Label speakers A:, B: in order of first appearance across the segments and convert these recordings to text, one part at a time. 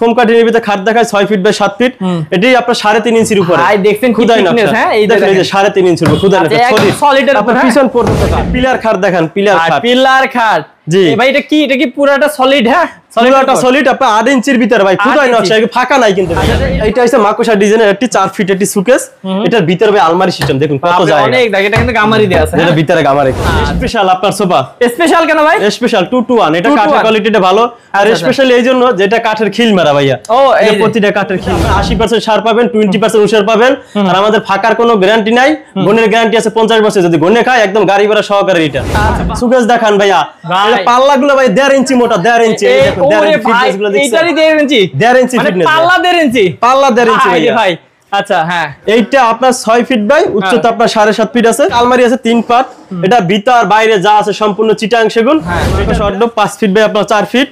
A: Foam কাটিনের ভিতরে খাট দেখায় 6 ফিট বাই 7 ফিট। এটাই আপনার 3.5 ইঞ্চির উপরে।
B: ভাই দেখছেন কি থিকনেস, হ্যাঁ এই যে
A: 3.5 ইঞ্চির উপরে খুদাই না
B: সলিডের উপর
A: পিছন পর্যন্ত পিলার খাট দেখেন,
B: পিলার খাট।
A: জি
B: ভাই এটা কি পুরাটা সলিড? হ্যাঁ
A: পুরোটা সলিড আপনার 8 ইঞ্চির ভিতরে ভাই, খুদাই নকশা, ফাঁকা নাই কিন্তু। এটা হচ্ছে মাকোসা ডিজাইনের একটি 4 ফিট একটি সুকেস। এটার ভিতরে ভাই আলমারি সিস্টেম দেখুন কত জায়গা,
B: অনেক জায়গা। এটা কিন্তু গামারি দেয়া আছে,
A: এটা ভিতরে গামারি। স্পেশাল আপনার সোফা।
B: স্পেশাল কেন ভাই?
A: Special 2 to 1। এটা কাঠের কোয়ালিটিটা ভালো, আর স্পেশালি এই জন্য যেটা কাঠের খিল মারা ভাইয়া।
B: ও এই
A: প্রতিটা কাঠের খিল। 80% সার পাবেন, 20% উশার পাবেন। আর আমাদের ফাঁকার কোনো গ্যারান্টি নাই, গুণের গ্যারান্টি আছে 50 বছর। যদি গুণে খায় একদম গাড়ি ভাড়া সহকারে রিটার্ন। সুকেস দেখান ভাইয়া, পাল্লাগুলো ভাই 1.5 ইঞ্চি মোটা, 1.5 ইঞ্চি। এই দেখুন 1.5 ফিটনেস গুলো দেখছেন,
B: এইটারই 1.5 ইঞ্চি,
A: 1.5 ইঞ্চি ফিটনেস,
B: পাল্লা 1.5 ইঞ্চি,
A: পাল্লা 1.5 ইঞ্চি
B: ভাই। আচ্ছা হ্যাঁ,
A: এইটা আপনার 6 ফিট বাই উচ্চতা আপনার 7.5 ফিট আছে। আলমারি আছে 3 পার্ট। এটা ভিতর বাইরে যা আছে সম্পূর্ণ চিটাং সেগুন। এটা শর্ট 5 ফিট বাই আপনার 4 ফিট।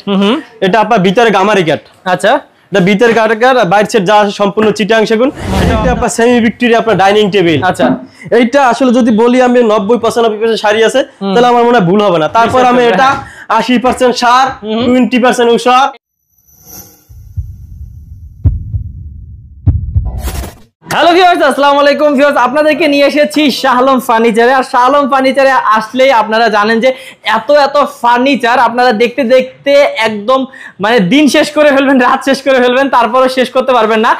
A: এটা আপনার ভিতরে গামারি কাঠ।
B: আচ্ছা
A: এটা ভিতরে কাঠ, বাইরে সেট যা আছে সম্পূর্ণ চিটাং সেগুন। এটা আপনার সেমি ভিক্টোরিয়া আপনার ডাইনিং টেবিল।
B: আচ্ছা
A: এইটা আসলে যদি বলি আমি 90-95% শাড়ি আছে, তাহলে আমার মনে হয় ভুল হবে না। তারপর আমি এটা 80% সার, 20% উষা।
B: হ্যালো ভিউয়ার্স, আসসালামু আলাইকুম ভিউয়ার্স, আপনাদেরকে নিয়ে এসেছি শাহ আলম ফার্নিচারে। আর শাহ আলম ফার্নিচারে আসলেই আপনারা জানেন যে এত ফার্নিচার আপনারা দেখতে দেখতে একদম মানে দিন শেষ করে ফেলবেন, রাত শেষ করে ফেলবেন, তারপরও শেষ করতে পারবেন না।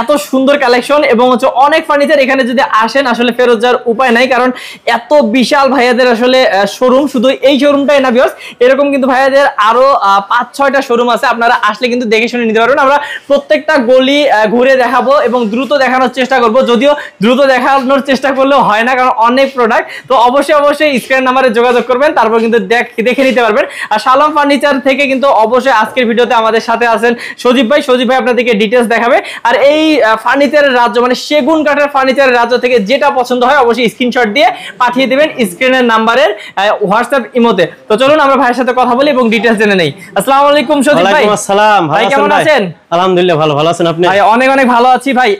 B: এত সুন্দর কালেকশন এবং হচ্ছে অনেক ফার্নিচার। এখানে যদি আসেন আসলে ফেরত যাওয়ার উপায় নাই, কারণ এত বিশাল ভাইয়াদের আসলে শোরুম। শুধু এই শোরুমটাই না ভিউয়ার্স, এরকম কিন্তু ভাইয়াদের আরো 5-6টা শোরুম আছে। আপনারা আসলে কিন্তু দেখে শুনে নিতে পারবেন। আমরা প্রত্যেকটা গলি ঘুরে দেখাবো এবং দ্রুত দেখানোর চেষ্টা করব। যদিও দ্রুত দেখানোর চেষ্টা করলেও হয় না, কারণ অনেক প্রোডাক্ট। তো অবশ্যই স্ক্রিন নাম্বারে যোগাযোগ করবেন, তারপর কিন্তু দেখে নিতে পারবেন। আর শাহ আলম ফার্নিচার থেকে কিন্তু অবশ্যই আজকের ভিডিওতে আমাদের সাথে আছেন সজীব ভাই। সজীব ভাই আপনাদেরকে ডিটেইলস দেখাবে। আর এই ফার্নিচারের রাজ্য মানে সেগুন কাঠের ফার্নিচারের রাজ্য থেকে যেটা পছন্দ হয় অবশ্যই স্ক্রিনশট দিয়ে পাঠিয়ে দিবেন স্ক্রিনের নাম্বারের হোয়াটসঅ্যাপ ইমোতে। তো চলুন আমরা ভাইয়ের সাথে কথা বলি এবং ডিটেইলস জেনে নেই। আসসালামু আলাইকুম সজীব ভাই।
A: ওয়ালাইকুম আসসালাম।
B: ভাই কেমন আছেন?
A: আলহামদুলিল্লাহ ভালো আছেন আপনি?
B: ভাই অনেক ভালো আছি ভাই।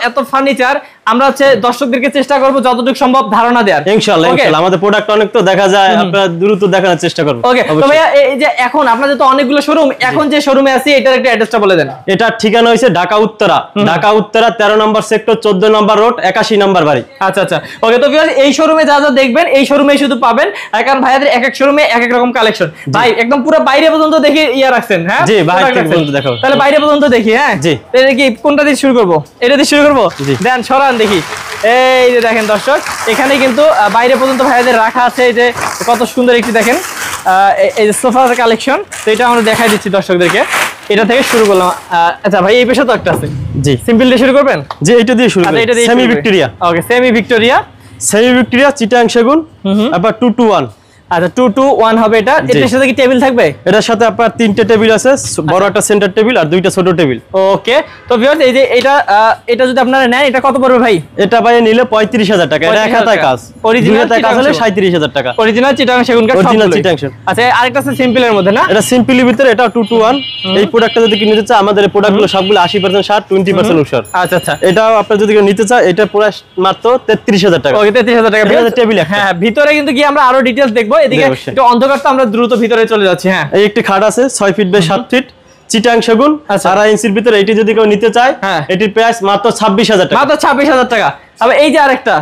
B: এত ফার্নিচার আমরা হচ্ছে দর্শকদেরকে চেষ্টা করব যতটুকু সম্ভব ধারণা দেওয়ার।
A: ইনশাআল্লাহ আমাদের প্রোডাক্ট অনেক তো দেখা যায়, আপনারা দ্রুত দেখানোর চেষ্টা করব।
B: ওকে, তো ভাইয়া এই যে এখন আপনাদের তো অনেকগুলো শোরুম, এখন যে শোরুমে আছি এটার একটা অ্যাড্রেসটা বলে দেন।
A: এটার ঠিকানা হইছে ঢাকা উত্তরা 13 নম্বর সেক্টর, 14 নম্বর রোড, 81 নম্বর বাড়ি।
B: আচ্ছা ওকে, তো ভিউয়ার্স এই শোরুমে যা দেখবেন এই শোরুমেই শুধু পাবেন, কারণ ভাইয়াদের এক এক শোরুমে এক এক রকম কালেকশন। ভাই একদম পুরো বাইরে পর্যন্ত দেখি রাখছেন। হ্যাঁ
A: জি বাইরে পর্যন্ত দেখাবো।
B: তাহলে বাইরে পর্যন্ত দেখি। হ্যাঁ
A: জি,
B: তাহলে কি কোনটা দিয়ে শুরু করব? এটা দিয়ে শুরু করব। দেন সরান দেখি। এই যে দেখেন দর্শক, এখানে কিন্তু বাইরে পর্যন্ত ভাইয়াদের রাখা আছে। এই যে কত সুন্দর একটি দেখেন এই যে সোফার কালেকশন। তো এটা আমরা দেখাই দিচ্ছি দর্শকদেরকে। এটা থেকে শুরু করলাম। আচ্ছা ভাই এই পেশা তো একটা আছে। জি সিম্পল দিয়ে শুরু করবেন?
A: জি এটা দিয়ে শুরু করব। Semi Victoria.
B: Okay, semi Victoria
A: Chittagong সেগুন, আবার 2 to 1।
B: আচ্ছা 2 to 1 হবে এটা। এটার সাথে কি টেবিল থাকবে?
A: এটার সাথে আপনার 3টে টেবিল আছে, বড় একটা সেন্টার টেবিল আর 2টা ছোট টেবিল।
B: ওকে, তো ভিউয়ার্স এই যে এটা যদি আপনারা নেন এটা কত পড়বে ভাই?
A: এটা ভাই নিলে 35,000 টাকা। এটা এক হাতায় কাজ,
B: অরিজিনাল
A: হাতায় কাজ হলে 37,000 টাকা।
B: অরিজিনাল চিটাং সেগুন কাঠ,
A: অরিজিনাল চিটাং সেগুন।
B: আচ্ছা আরেকটা আছে সিম্পলের মধ্যে না?
A: এটা সিম্পলের ভিতরে, এটা 2 to 1। এই প্রোডাক্টটা যদি কিনতে চান, আমাদের এই প্রোডাক্টগুলো সবগুলো 80% সার, 20% উষার।
B: আচ্ছা
A: এটাও আপনি যদি নিতে চান, এটা পুরো মাত্র 33,000 টাকা।
B: ওকে 33,000 টাকা
A: টেবিল।
B: হ্যাঁ ভিতরে কিন্তু কি আমরা আরো ডিটেইলস দেখবো। এদিকে একটু অন্ধকার, তো আমরা দ্রুত ভিতরে চলে যাচ্ছি। হ্যাঁ
A: এই একটি খাট আছে 6 ফিট বাই 7 ফিট, চিটাং সেগুন, 2.5 ইঞ্চির ভিতরে। এটি যদি কেউ নিতে চায়, এটির প্রাইস মাত্র 26,000 টাকা।
B: মাত্র 26,000 টাকা। আবার এই যে আরেকটা,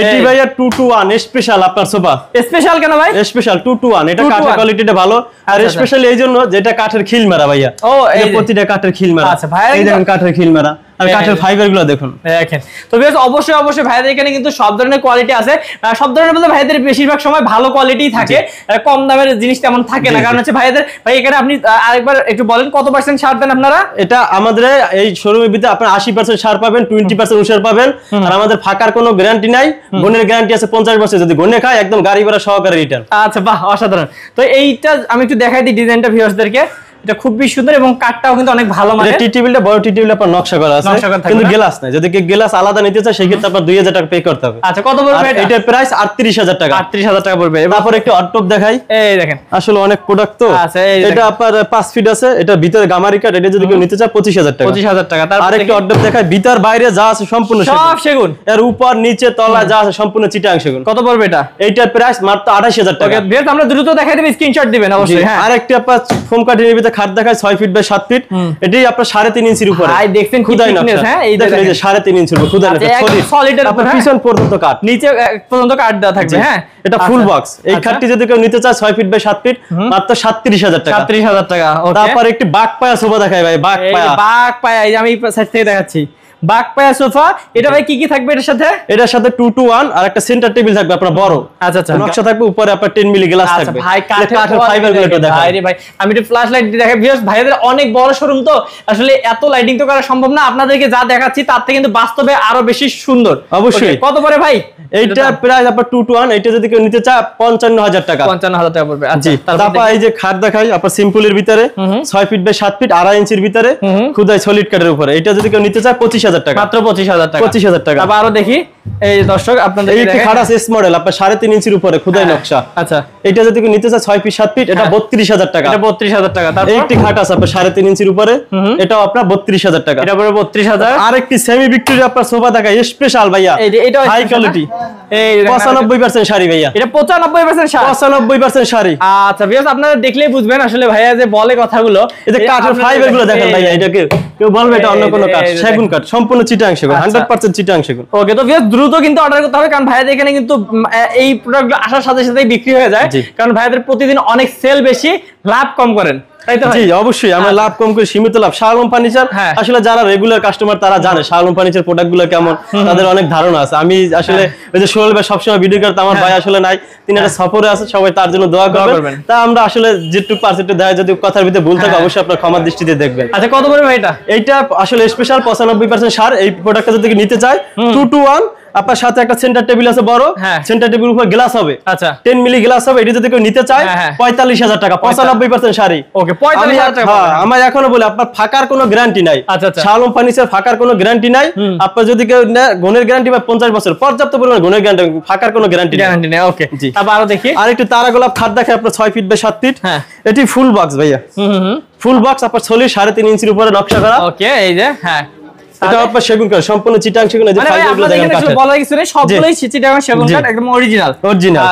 A: এটি ভাইয়া 2 to 1 স্পেশাল আপনার সোফা।
B: স্পেশাল কেন ভাই?
A: Special 2 to 1। এটা কাঠের কোয়ালিটিটা ভালো, আর স্পেশালি এই জন্য যেটা কাঠের খিল মারা ভাইয়া। ও এই প্রতিটা কাঠের খিল মারা।
B: আচ্ছা ভাই
A: এই দেখেন কাঠের খিল মারা, আর কাঠের ফাইবার গুলো দেখুন।
B: দেখেন তো ভিউয়ার্স অবশ্যই ভাইদের এখানে কিন্তু সব ধরনের কোয়ালিটি আছে। সব ধরনের বলতে ভাইদের বেশিরভাগ সময় ভালো কোয়ালিটি থাকে, কম দামের জিনিস তেমন থাকে না। কারণ হচ্ছে ভাইদের ভাই এখানে আপনি আরেকবার একটু বলেন কত % ছাড় দেন আপনারা?
A: এটা আমাদের এই শোরুমের ভিতরে আপনারা 80% ছাড় পাবেন, 20% উশার পাবেন। আর আমাদের ফাঁকার কোনো গ্যারান্টি নাই, গুণের গ্যারান্টি আছে 50 বছর। যদি গুণে খায় একদম গাড়ি ভাড়া সহকারে রিটার্ন।
B: আচ্ছা বাহ, অসাধারণ। তো এইটা আমি একটু দেখাই দিই ডিজাইনটা ভিউয়ার্সদেরকে। এটা খুবই সুন্দর এবং কাঠটাও কিন্তু অনেক ভালো মানের।
A: টি টেবিলটা বড় টি টেবিল আপনার নকশা করা আছে, কিন্তু গ্লাস নাই। যদি কি গ্লাস আলাদা নিতে চায় সেই ক্ষেত্রে আপনার 2000 টাকা পে করতে হবে।
B: আচ্ছা কত পড়বে এটা?
A: এটার প্রাইস 38,000 টাকা।
B: 38,000 টাকা পড়বে।
A: তারপর একটু অটপ দেখাই।
B: এই দেখেন
A: আসলে অনেক প্রোডাক্ট তো।
B: আচ্ছা
A: এটা আপনার 5 ফিট আছে, এটা ভিতরে গামারি কাঠ। এটা যদি কেউ নিতে চায় 25,000 টাকা।
B: 25,000 টাকা। তারপর
A: আরেকটু অটপ দেখাই। ভিতর বাইরে যা আছে সম্পূর্ণ
B: সব সেগুন,
A: এর উপর নিচে তলা যা আছে সম্পূর্ণ চিটাং সেগুন।
B: কত পড়বে এটা?
A: এইটার প্রাইস মাত্র 28,000 টাকা।
B: ওকে ভিউয়ার্স আমরা দ্রুত দেখাই দেব, স্ক্রিনশট দিবেন অবশ্যই। হ্যাঁ
A: আরেকটি আপনার ফোম কাঠের ভিতরে খাট দেখায় 6 ফিট বাই 7 ফিট, এটাই আপনার 3.5 ইঞ্চির উপরে।
B: ভাই দেখছেন
A: খুদাই নকশা, হ্যাঁ এই দেখেন এই যে 3.5 ইঞ্চির উপরে খুদাই নকশা,
B: সলিড এর উপর
A: পিছন পর্যন্ত কাট,
B: নিচে পর্যন্ত কাট দেওয়া থাকবে। হ্যাঁ
A: এটা ফুল বক্স। এই খাটটি যদি কেউ নিতে চায় 6 ফিট বাই 7 ফিট মাত্র 37,000 টাকা।
B: 37,000 টাকা। ওকে,
A: তারপর একটি বাঘ পায়া সোফা দেখাই ভাই, বাঘ পায়া।
B: বাঘ পায়া এই যে আমি সাইড থেকে দেখাচ্ছি, বাঘ পায়া সোফা। এটা ভাই কি কি থাকবে এটার সাথে?
A: এটার সাথে 2 to 1 আর একটা সেন্টার টেবিল থাকবে আপনার বড়।
B: আচ্ছা আচ্ছা,
A: নকশা থাকবে উপরে আপনার 10 মিলি গ্লাস থাকবে।
B: ভাই কাঠের
A: ফাইবার গুলো একটু দেখাই।
B: ভাই রে ভাই, আমি একটু ফ্ল্যাশ লাইট দিয়ে দেখাই। ভিউয়ার্স ভাইদের অনেক বড় শোরুম, তো আসলে এত লাইটিং তো করা সম্ভব না। আপনাদেরকে যা দেখাচ্ছি তার থেকে কিন্তু বাস্তবে আরো বেশি সুন্দর।
A: অবশ্যই।
B: কত পড়ে ভাই
A: এইটা? প্রাইস আপনার 2 to 1, এটা যদি কেউ নিতে চায় 55,000 টাকা।
B: 55,000 টাকা পড়বে। আচ্ছা,
A: তারপর এই যে খাট দেখাই আপনার সিম্পলের ভিতরে 6 ফিট বাই 7 ফিট 2.5 ইঞ্চির ভিতরে খুদাই সলিড কাঠের উপরে, এটা যদি কেউ নিতে চায় 25,000 টাকা।
B: মাত্র 25,000 টাকা।
A: 25,000 টাকা।
B: তারপর আরো দেখি, এই দর্শক আপনাদের
A: এই একটি খাট আছে এস মডেল আপনার 3.5 ইঞ্চির উপরে খুদাই নকশা।
B: আচ্ছা,
A: এটা যদি কেউ নিতে চায় 6 ফিট 7 ফিট, এটা 32,000 টাকা।
B: এটা 32,000 টাকা। তারপর
A: এই একটি খাট আছে আপনার 3.5 ইঞ্চির উপরে, এটাও আপনার 32,000 টাকা।
B: এটা পড়বে 32,000।
A: আরেকটি সেমি ভিক্টোরিয়া আপনার সোফা দেখাই স্পেশাল ভাইয়া,
B: এটা
A: হাই কোয়ালিটি,
B: এই
A: 95% শাড়ি ভাইয়া।
B: এটা 95% শাড়ি,
A: 95% শাড়ি।
B: আচ্ছা ভিউয়ার্স আপনারা দেখলেই বুঝবেন আসলে ভাইয়া যে বলে কথাগুলো।
A: এই যে কাঠের ফাইবার গুলো দেখেন ভাইয়া, এটা কেউ বলবে এটা অন্য কোনো কাঠ, সেগুন কাঠ, সম্পূর্ণ চিটাং সেগুন, 100% চিটাং সেগুন।
B: ওকে, তো ভিউয়ার্স দ্রুত কিন্তু অর্ডার করতে হবে, কারণ ভাইয়াদের এখানে কিন্তু এই প্রোডাক্টগুলো আসার সাথে সাথেই বিক্রি হয়ে যায়, কারণ ভাইয়াদের প্রতিদিন অনেক সেল বেশি, লাভ কম করেন, তাই তো?
A: জি অবশ্যই, আমরা লাভ কম করে সীমিত লাভ। শাহ আলম ফার্নিচার আসলে যারা রেগুলার কাস্টমার তারা জানে শাহ আলম ফার্নিচার প্রোডাক্ট গুলো কেমন, তাদের অনেক ধারণা আছে। আমি আসলে ওই যে সোহেল ভাই সবসময় ভিডিও করতে, আমার ভাই আসলে নাই, তিনি একটা সফরে আছে, সবাই তার জন্য দোয়া করবেন। তা আমরা আসলে যেটুকু পারসেন্ট দেয়, যদি কথার ভিতরে ভুল থাকে অবশ্যই আপনার ক্ষমার দৃষ্টিতে দেখবেন।
B: আচ্ছা, কত পড়বে ভাই এটা?
A: এইটা আসলে স্পেশাল 95% সার। এই প্রোডাক্টটা যদি নিতে চায় 2 to 1, আপনার সাথে একটা সেন্টার টেবিল আছে বড়, সেন্টার টেবিল উপর গ্লাস হবে। আচ্ছা, 10 মিলি গ্লাস হবে। এটা যদি কেউ নিতে চায় 45,000 টাকা, 95% শাড়ি।
B: ওকে, 45,000 টাকা।
A: আমার এখনো বলি আপনার ফাঁকার কোনো গ্যারান্টি নাই। শাহ আলম ফার্নিচার ফাঁকার কোনো গ্যারান্টি নাই। আপনার যদি কেউ গুণের গ্যারান্টি বা 50 বছর পর্যাপ্ত পরিমাণ গুণের গ্যারান্টি, ফাঁকার কোনো গ্যারান্টি নাই।
B: ওকে, জি। তারপর আরো দেখি,
A: আর একটু তারা গোলাপ খাট দেখে আপনার 6 ফিট বাই 7 ফিট। এটি ফুল বক্স ভাইয়া, ফুল বক্স আপনার 3.5 ইঞ্চির উপরে নকশা করা।
B: ওকে, এই যে
A: এটা আপনার সেগুন কাঠ, সম্পূর্ণ চিটাং সেগুন। এই যে ফাইবারগুলো দেখেন কাঠের,
B: বলা কিছু নেই, সবগুলোই চিটাং সেগুন কাঠ, একদম অরিজিনাল।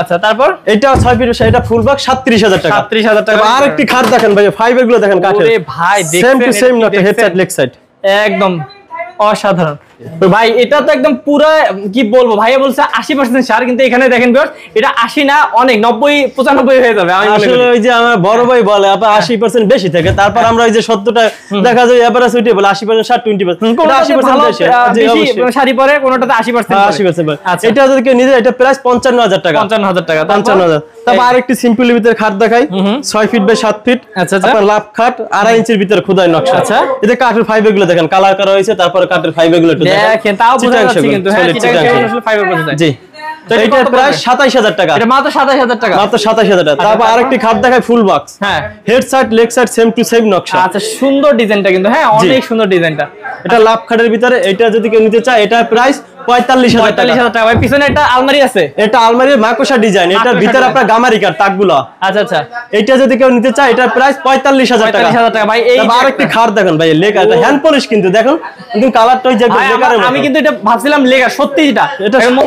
B: আচ্ছা, তারপর
A: এটা 6 ফিট, এটা ফুল বক্স 37,000 টাকা।
B: 37,000 টাকা।
A: আর একটি খাট দেখেন ভাই, ফাইবারগুলো দেখেন কাঠের।
B: ওরে ভাই,
A: সেম টু সেম নকশা, হেড সাইড লেগ সাইড,
B: একদম অসাধারণ ভাই। এটা তো একদম পুরো কি বলবো, ভাইয়া বলছে 80% সার, কিন্তু এখানে দেখেন এটা 80 না, অনেক 90-95 হয়ে যাবে। আমি
A: আসলে ওই যে আমার বড় ভাই বলে আপনার 80% বেশি থাকে, তারপর আমরা ওই যে 70টা দেখা যায় এভারেজ উঠে বলে 80% সার, 20% 80% বেশি
B: শাড়ি পরে, কোনটাতে 80%।
A: আচ্ছা, এটা যদি কেউ নিতে, এটা প্রাইস 55,000 টাকা।
B: 55,000 টাকা।
A: 55,000। তারপর আরেকটি সিম্পলের ভিতরে খাট দেখাই 6 ফিট বাই 7 ফিট।
B: আচ্ছা,
A: আপনার লাভ খাট 2.5 ইঞ্চির ভিতরে খোদাই নকশা। আচ্ছা, এতে কাঠের ফাইবারগুলো দেখেন কালার করা হয়েছে, তারপর কাঠের ফাইবারগুলো একটু
B: দেখেন, তাও বোঝা যাচ্ছে কিন্তু আসলে ফাইবার বোঝা যায়।
A: জি, এটা প্রাইস 27,000 টাকা।
B: এটা মাত্র 27,000 টাকা।
A: মাত্র 27,000 টাকা। তারপর আরেকটি খাট দেখাই full box, head side leg side same to same নকশা।
B: আচ্ছা, সুন্দর ডিজাইনটা কিন্তু, অনেক সুন্দর ডিজাইনটা।
A: এটা লাভ খাটের ভিতরে, এটা যদি কেউ নিতে চায় এটা প্রাইস 45,000 টাকা।
B: ভাই পিছনে একটা আলমারি আছে,
A: এটা আলমারির মাকোসা ডিজাইন, এটার ভিতরে আপনার গামারি কাঠ তাকগুলো।
B: আচ্ছা আচ্ছা,
A: এটা যদি কেউ নিতে চায় এটা প্রাইস 45,000 টাকা।
B: 45,000 টাকা ভাই। এই
A: আরেকটি খাট দেখেন ভাই, লেখা এটা হ্যান্ড পলিশ, কিন্তু দেখুন কিন্তু কালারটা ওই যে লেকারের মতো।
B: আমি কিন্তু এটা ভাবছিলাম লেকার, সত্যি এটা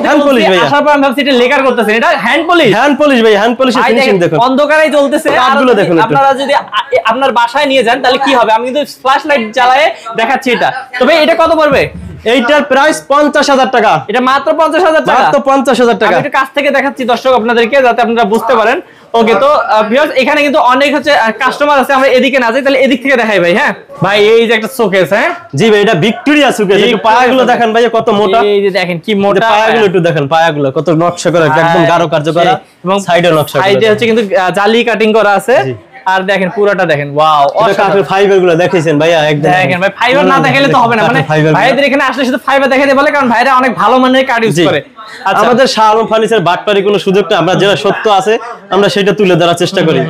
A: হ্যান্ড পলিশ ভাই।
B: আসার পর আমি ভাবছি এটা লেকার করতেছেন, এটা হ্যান্ড পলিশ।
A: হ্যান্ড পলিশ ভাই, হ্যান্ড পলিশের ফিনিশিং দেখুন,
B: অন্ধকারেই জ্বলতেছে।
A: কাঠগুলো দেখুন।
B: আপনারা যদি আপনার বাসায় নিয়ে যান তাহলে কি হবে, আমি কিন্তু ফ্ল্যাশ লাইট জ্বালায়ে দেখাচ্ছি এটা। তবে এটা কত পড়বে?
A: এইটার প্রাইস 50,000 টাকা।
B: এটা মাত্র 50,000 টাকা।
A: মাত্র 50,000 টাকা।
B: আমি একটু কাছ থেকে দেখাচ্ছি দর্শক আপনাদেরকে, যাতে আপনারা বুঝতে পারেন। ওকে, তো ভিউয়ার্স এখানে কিন্তু অনেক কাস্টমার আছে, আমরা এদিকে না যাই, তাহলে এদিক থেকে দেখাই ভাই। ভাই এই যে একটা শোকেস।
A: জি ভাই, এটা ভিক্টোরিয়া শোকেস। একটু পায়াগুলো দেখেন ভাই কত মোটা।
B: এই যে দেখেন কি মোটা
A: পায়াগুলো, একটু দেখেন পায়াগুলো কত নকশা করা, একদম গাঢ় কার্য করা, এবং সাইডে নকশা করা।
B: সাইডে হচ্ছে কিন্তু জালি কাটিং করা আছে। আর দেখেন পুরোটা দেখেন, ওয়াও,
A: কাঠের ফাইবারগুলো দেখেছেন ভাইয়া, একদম
B: দেখেন ভাই, ফাইবার না দেখাইলে তো হবে না। মানে ভাইদের এখানে আসলে শুধু ফাইবার দেখাইতে বলে, কারণ ভাইরা অনেক ভালো মানের কাঠ ইউজ করে।
A: আমাদের শাহ আলম ফার্নিচার বাটপারি কোনো সুযোগ না, আমরা যেটা সত্য আছে আমরা সেটা তুলে ধরার চেষ্টা করি।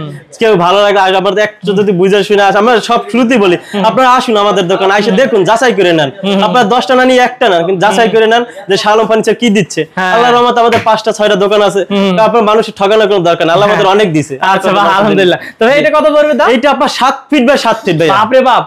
A: কেউ ভালো লাগে আবার একটু যদি বুঝে শুনে আসে, আমরা সব শুরুতেই বলি আপনারা আসুন আমাদের দোকানে, এসে দেখুন, যাচাই করে নেন। আপনারা 10টা না নিয়ে একটা না, কিন্তু যাচাই করে নেন যে শাহ আলম ফার্নিচার কি দিচ্ছে। আল্লাহর রহমতে আমাদের 5টা-6টা দোকান আছে, আপনার মানুষের ঠকানোর কোনো দরকার না, আল্লাহ আমাদের অনেক দিছে।
B: আচ্ছা আলহামদুলিল্লাহ। তবে এটা কত পড়বে দাম?
A: এটা আপনার 7 ফিট বাই 7 ফিট ভাই।
B: বাপ রে বাপ।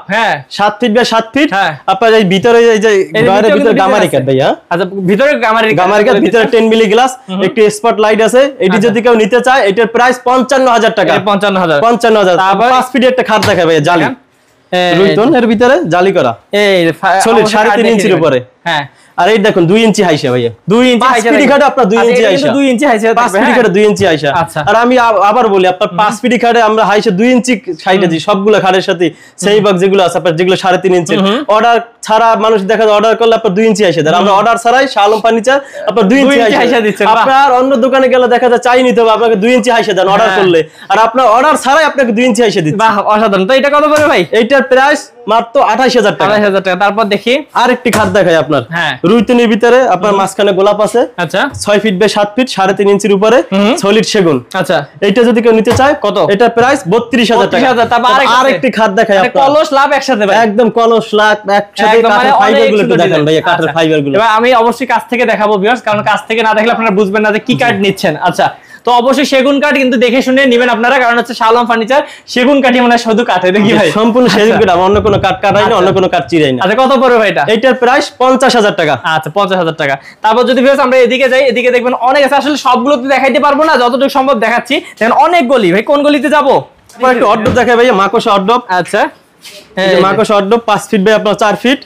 A: 7 ফিট বাই 7 ফিট। আপনার এই ভিতরে এই যে ঘরের ভিতরে গামারি কাঠ ভাইয়া।
B: আচ্ছা, ভিতরে গামারি
A: কাঠ ভিতরে 10 মিলি গ্লাস, একটি স্পট লাইট আছে। এটি যদি কেউ নিতে চায় এটার প্রাইস 55,000 টাকা। 55,000। 5 ফিট একটা খাট দেখায় ভাই, জালি রুইতন এর ভিতরে জালি করা, এই 3.5 ইঞ্চির উপরে। হ্যাঁ, আর এই দেখুন 2 ইঞ্চি হাইসা ভাইয়া, 2 ইঞ্চি হাইসা খাটে আপনার 2 ইঞ্চি হাইসা, 2 ইঞ্চি হাইসা 5 ফিট খাটে 2 ইঞ্চি হাইসা। আর আমি আবার বলি আপনার 5 ফিট খাটে আমরা হাইসা 2 ইঞ্চি হাইটা দিই সবগুলো খাটের সাথে। সেই বক্স যেগুলো আছে আপনার, যেগুলো 3.5 ইঞ্চি, অর্ডার ছাড়া মানুষ দেখা যায় অর্ডার করলে আপনার 2 ইঞ্চি হাইসা দেন, আমরা অর্ডার ছাড়াই শাহ আলম ফার্নিচার আপনার 2 ইঞ্চি হাইসা দিচ্ছেন। আপনার অন্য দোকানে গেলে দেখা যায় চাই নিতে হবে, আপনাকে 2 ইঞ্চি হাইসা দেন অর্ডার করলে, আর আপনার অর্ডার ছাড়াই আপনাকে 2 ইঞ্চি হাইসা দিচ্ছেন। বাহ, অসাধারণ। তো এটা কত পড়বে ভাই? এইটার প্রাইস মাত্র 28,000 টাকা। 28,000 টাকা। তারপর দেখি আরেকটি খাট দেখাই আপনার, রুইতনির ভিতরে আপনার মাঝখানে গোলাপ আছে। আচ্ছা, 6 ফিট বাই 7 ফিট, 3.5 ইঞ্চির উপরে সলিড সেগুন। আচ্ছা, এইটা যদি কেউ নিতে চায় কত? এটা প্রাইস 32,000 টাকা। তারপর আরেকটি খাট দেখাই আপনার, কলস লাভ একসাথে ভাই, একদম কলস লাভ একসাথে। কাঠের ফাইবারগুলো একটু দেখেন ভাই, কাঠের ফাইবারগুলো। এবার আমি অবশ্যই কাছ থেকে দেখাবো ভিউয়ার্স, কারণ কাছ থেকে না দেখলে আপনারা বুঝবেন না যে কি কাঠ নিচ্ছেন। আচ্ছা, তো অবশ্যই সেগুন কাঠ কিন্তু দেখে শুনে নেবেন আপনারা, কারণ হচ্ছে শাহ আলম ফার্নিচার সেগুন কাঠই মানে শুধু কাঠে দেখি ভাই, সম্পূর্ণ সেগুন কাঠ, অন্য কোনো কাঠ কাটাই না, অন্য কোনো কাঠ চিরাই না। আচ্ছা, কত পড়বে ভাই এটা? এটার প্রাইস 50,000 টাকা। আচ্ছা, 50,000 টাকা। তারপর যদি ভিউয়ার্স আমরা এদিকে যাই, এদিকে দেখবেন অনেক আছে, আসলে সবগুলো তো দেখাইতে পারবো না, যতটুকু সম্ভব দেখাচ্ছি। দেখেন অনেক গলি ভাই, কোন গলিতে যাবো? একটু অর্ডব দেখাই ভাই, মাকড়সা অর্ডব। আচ্ছা, মাকড়সা অর্ডব 5 ফিট বাই আপনার 4 ফিট।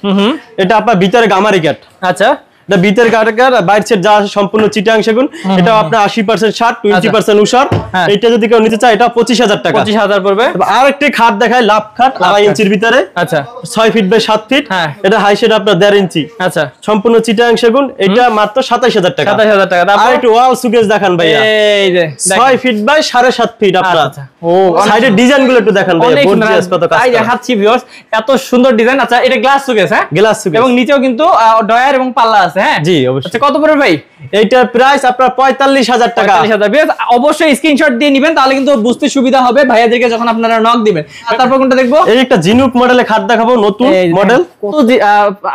A: এটা আপনার ভিতরে গামারি কাঠ। আচ্ছা, এটা ভিতরে কাঠের, বাইরের সেট যা সম্পূর্ণ চিটাং সেগুন। এটা আপনার 80% 60, 20% উষার। এটা যদি কেউ নিতে চায় এটা 25,000 টাকা। 25,000 পড়বে। আরেকটি খাট দেখায়, লাভ খাট 2.5 ইঞ্চির ভিতরে। আচ্ছা, 6 ফিট বাই 7 ফিট। এটা হাই সেট আপনার 1.5 ইঞ্চি। আচ্ছা, সম্পূর্ণ চিটাং সেগুন। এটা মাত্র 27,000 টাকা। 27,000 টাকা। আর একটু ওয়াল সুকেস দেখান ভাইয়া, এই যে 6 ফিট বাই 7.5 ফিট আপনার। ও, সাইডের ডিজাইন গুলো একটু দেখান ভাইয়া, গর্জিয়াস কত কাজ। এই দেখাচ্ছি ভিউয়ার্স, এত সুন্দর ডিজাইন। আচ্ছা, এটা গ্লাস সুকেস, হ্যাঁ গ্লাস সুকেস, এবং নিচেও কিন্তু ডয়ার এবং পাল্লা আছে। হ্যাঁ জি, অবশ্যই। আচ্ছা, কত পড়বে ভাই? এইটার প্রাইস আপনার 45,000 টাকা। 45,000। অবশ্যই স্ক্রিনশট দিয়ে নেবেন, তাহলে কিন্তু বুঝতে সুবিধা হবে ভাইয়াদেরকে যখন আপনারা নক দিবেন। আর তারপর কোনটা দেখবো? এই একটা জিনুক মডেলের খাট দেখাবো, নতুন মডেল।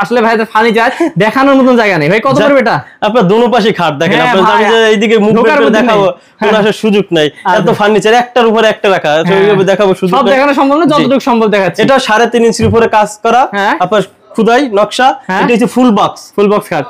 A: আসলে ভাইদের ফার্নিচার দেখানোর মতন জায়গা নেই ভাই। কত পড়বে এটা? আপনার দুনো পাশে খাট দেখেন, আপনারা জানেন যে এইদিকে মুখ করে দেখাবো কোনো আসলে সুযোগ নাই, এত ফার্নিচার একটার উপরে একটা রাখা, এইভাবে দেখাবো সুযোগ সব দেখানো সম্ভব না, যতটুকু সম্ভব দেখাচ্ছি। এটা 3.5 ইঞ্চির উপরে কাজ করা, আপনার খুদাই নকশা। এটা হচ্ছে ফুল বক্স, ফুল বক্স খাট,